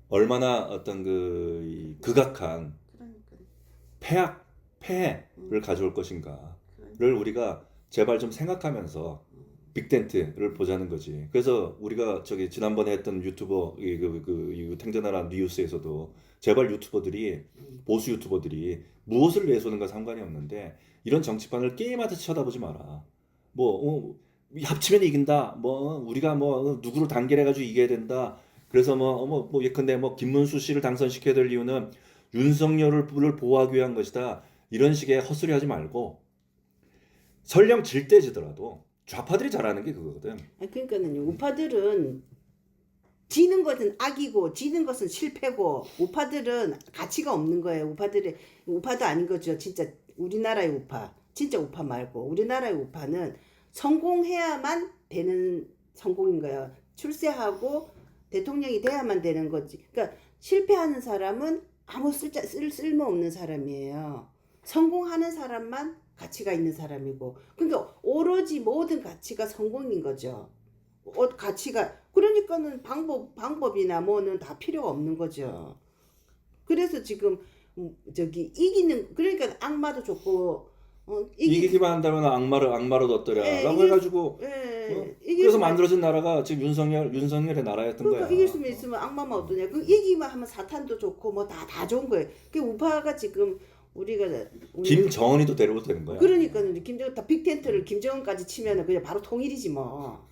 얼마나 어떤 그 극악한 그러니까. 폐해를 가져올 것인가를 우리가 제발 좀 생각하면서 빅텐트를 보자는 거지. 그래서 우리가 저기 지난번에 했던 유튜버 이 탱자나라 뉴스에서도 제발 유튜버들이 보수 유튜버들이 무엇을 내세우는가 상관이 없는데 이런 정치판을 게임하듯이 쳐다보지 마라. 합치면 이긴다. 우리가 누구를 단결해가지고 이겨야 된다. 그래서 예컨대 김문수 씨를 당선시켜야 될 이유는 윤석열을 보호하기 위한 것이다. 이런 식의 헛소리 하지 말고 설령 질 때 지더라도 좌파들이 잘하는 게 그거거든. 그러니까는요. 우파들은 지는 것은 악이고 지는 것은 실패고 우파들은 가치가 없는 거예요. 우파도 아닌 거죠. 진짜 우리나라의 우파. 진짜 우파 말고 우리나라의 우파는 성공해야만 되는 성공인 거예요. 출세하고 대통령이 돼야만 되는 거지. 그러니까 실패하는 사람은 아무 쓸모없는 사람이에요. 성공하는 사람만 가치가 있는 사람이고. 그러니까 오로지 모든 가치가 성공인 거죠. 가치가 그러니까는 방법이나 뭐는 다 필요가 없는 거죠. 그래서 지금 저기 그러니까 악마도 좋고 이기기만 한다면 악마로 얻더라라고 해가지고 그래서 만들어진 나라가 지금 윤석열의 나라였던 그러니까 거야. 이길 수만 있으면 악마만 어떠냐. 이기기만 하면 사탄도 좋고 뭐 다 좋은 거예요. 그 우파가 지금 김정은이도 데려도 되는 거야. 그러니까는 김정은 다 빅텐트를 김정은까지 치면은 그냥 바로 통일이지 뭐.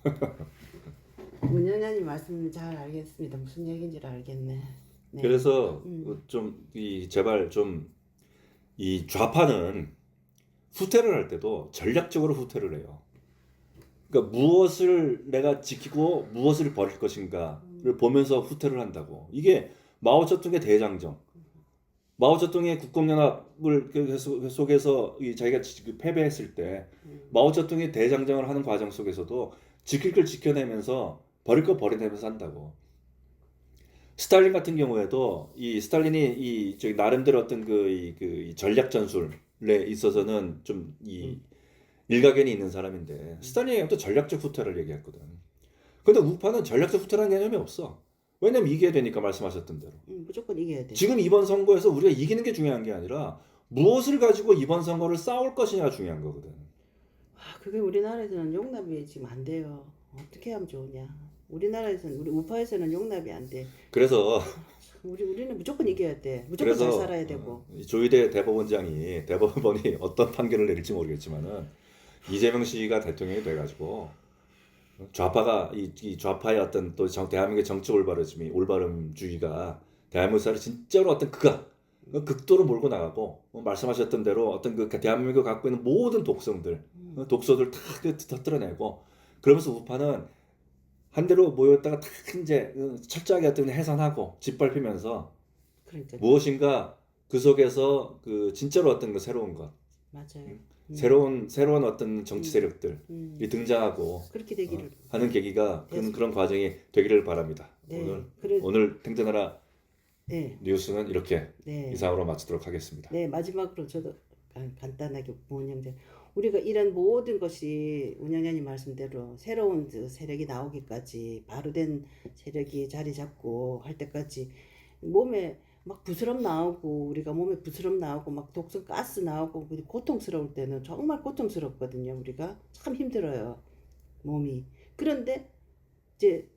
문현현님 말씀 잘 알겠습니다. 무슨 얘기인지 알겠네. 네. 그래서 제발 이 좌파는 후퇴를 할 때도 전략적으로 후퇴를 해요. 그러니까 무엇을 내가 지키고 무엇을 버릴 것인가를 보면서 후퇴를 한다고. 이게 마오쩌둥의 대장정. 마오쩌둥의 국공연합을 속에서 자기가 패배했을 때 마오쩌둥의 대장정을 하는 과정 속에서도 지킬 걸 지켜내면서 버릴 거 버려내면서 한다고. 스탈린 같은 경우에도 이 스탈린이 나름대로 어떤 이 전략 전술에 있어서는 좀 일가견이 있는 사람인데 스탈린이 또 전략적 후퇴를 얘기했거든. 근데 우파는 전략적 후퇴라는 개념이 없어. 왜냐면 이겨야 되니까 말씀하셨던 대로. 무조건 이겨야 돼. 지금 이번 선거에서 우리가 이기는 게 중요한 게 아니라 무엇을 가지고 이번 선거를 싸울 것이냐가 중요한 거거든. 그게 우리나라에서는 용납이 지금 안 돼요. 어떻게 하면 좋으냐. 우리나라에서는 우리 우파에서는 용납이 안 돼. 그래서 우리는 무조건 이겨야 돼. 무조건 잘 살아야 되고. 조희대 대법원이 어떤 판결을 내릴지 모르겠지만은 이재명 씨가 대통령이 돼가지고 좌파가 이 좌파의 어떤 또 대한민국의 정치 올바름주의가 대한민국 사회를 진짜로 어떤 극도로 몰고 나가고 말씀하셨던 대로 어떤 그 대한민국이 갖고 있는 모든 독소들 다 터뜨려내고 그러면서 우파는 한 대로 모였다가 다 이제 철저하게 어떤 해산하고 짓밟히면서 그러니까. 무엇인가 그 속에서 진짜로 어떤 새로운 것 맞아요. 새로운 어떤 정치 세력들이 등장하고 그렇게 되기를 하는 계기가 그런 과정이 되기를 바랍니다. 네. 오늘 탱자나라 네. 뉴스는 이렇게 네. 이상으로 마치도록 하겠습니다. 네, 마지막으로 저도 간단하게 문영재 우리가 이런 모든 것이 운영장님 말씀대로 새로운 세력이 나오기까지 바로 된 세력이 자리 잡고 할 때까지 몸에 막 부스럼 나오고 우리가 몸에 부스럼 나오고 막 독성 가스 나오고 고통스러울 때는 정말 고통스럽거든요. 우리가 참 힘들어요. 몸이. 그런데 이제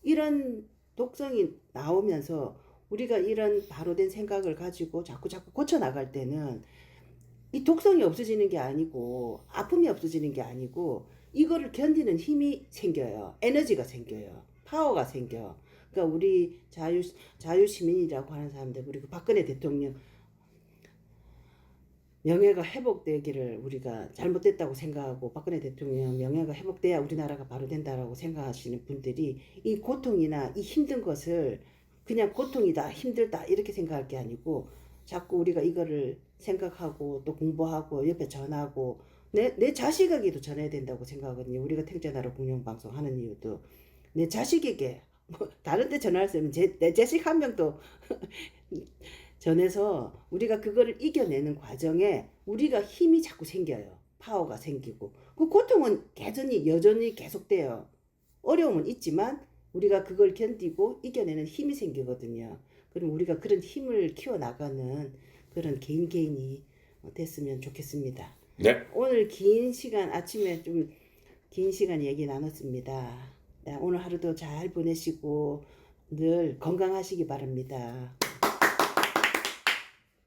이런 독성이 나오면서 우리가 이런 바로 된 생각을 가지고 자꾸 고쳐 나갈 때는 이 독성이 없어지는 게 아니고 아픔이 없어지는 게 아니고 이거를 견디는 힘이 생겨요. 에너지가 생겨요. 파워가 생겨. 그러니까 우리 자유 시민이라고 하는 사람들 그리고 박근혜 대통령 명예가 회복되기를 우리가 잘못됐다고 생각하고 박근혜 대통령 명예가 회복돼야 우리나라가 바로 된다라고 생각하시는 분들이 이 고통이나 이 힘든 것을 그냥 고통이다 힘들다 이렇게 생각할 게 아니고 자꾸 우리가 이거를 생각하고 또 공부하고 옆에 전하고 내 자식에게도 전해야 된다고 생각하거든요. 우리가 택자나라 공영방송 하는 이유도 내 자식에게 뭐 다른 데 전할 수 없으면 내 자식 한 명도 전해서 우리가 그거를 이겨내는 과정에 우리가 힘이 자꾸 생겨요. 파워가 생기고 그 고통은 여전히 계속돼요. 어려움은 있지만 우리가 그걸 견디고 이겨내는 힘이 생기거든요. 그럼 우리가 그런 힘을 키워나가는 그런 개인이 됐으면 좋겠습니다. 네. 오늘 긴 시간 아침에 좀 긴 시간 얘기 나눴습니다. 오늘 하루도 잘 보내시고 늘 건강하시기 바랍니다.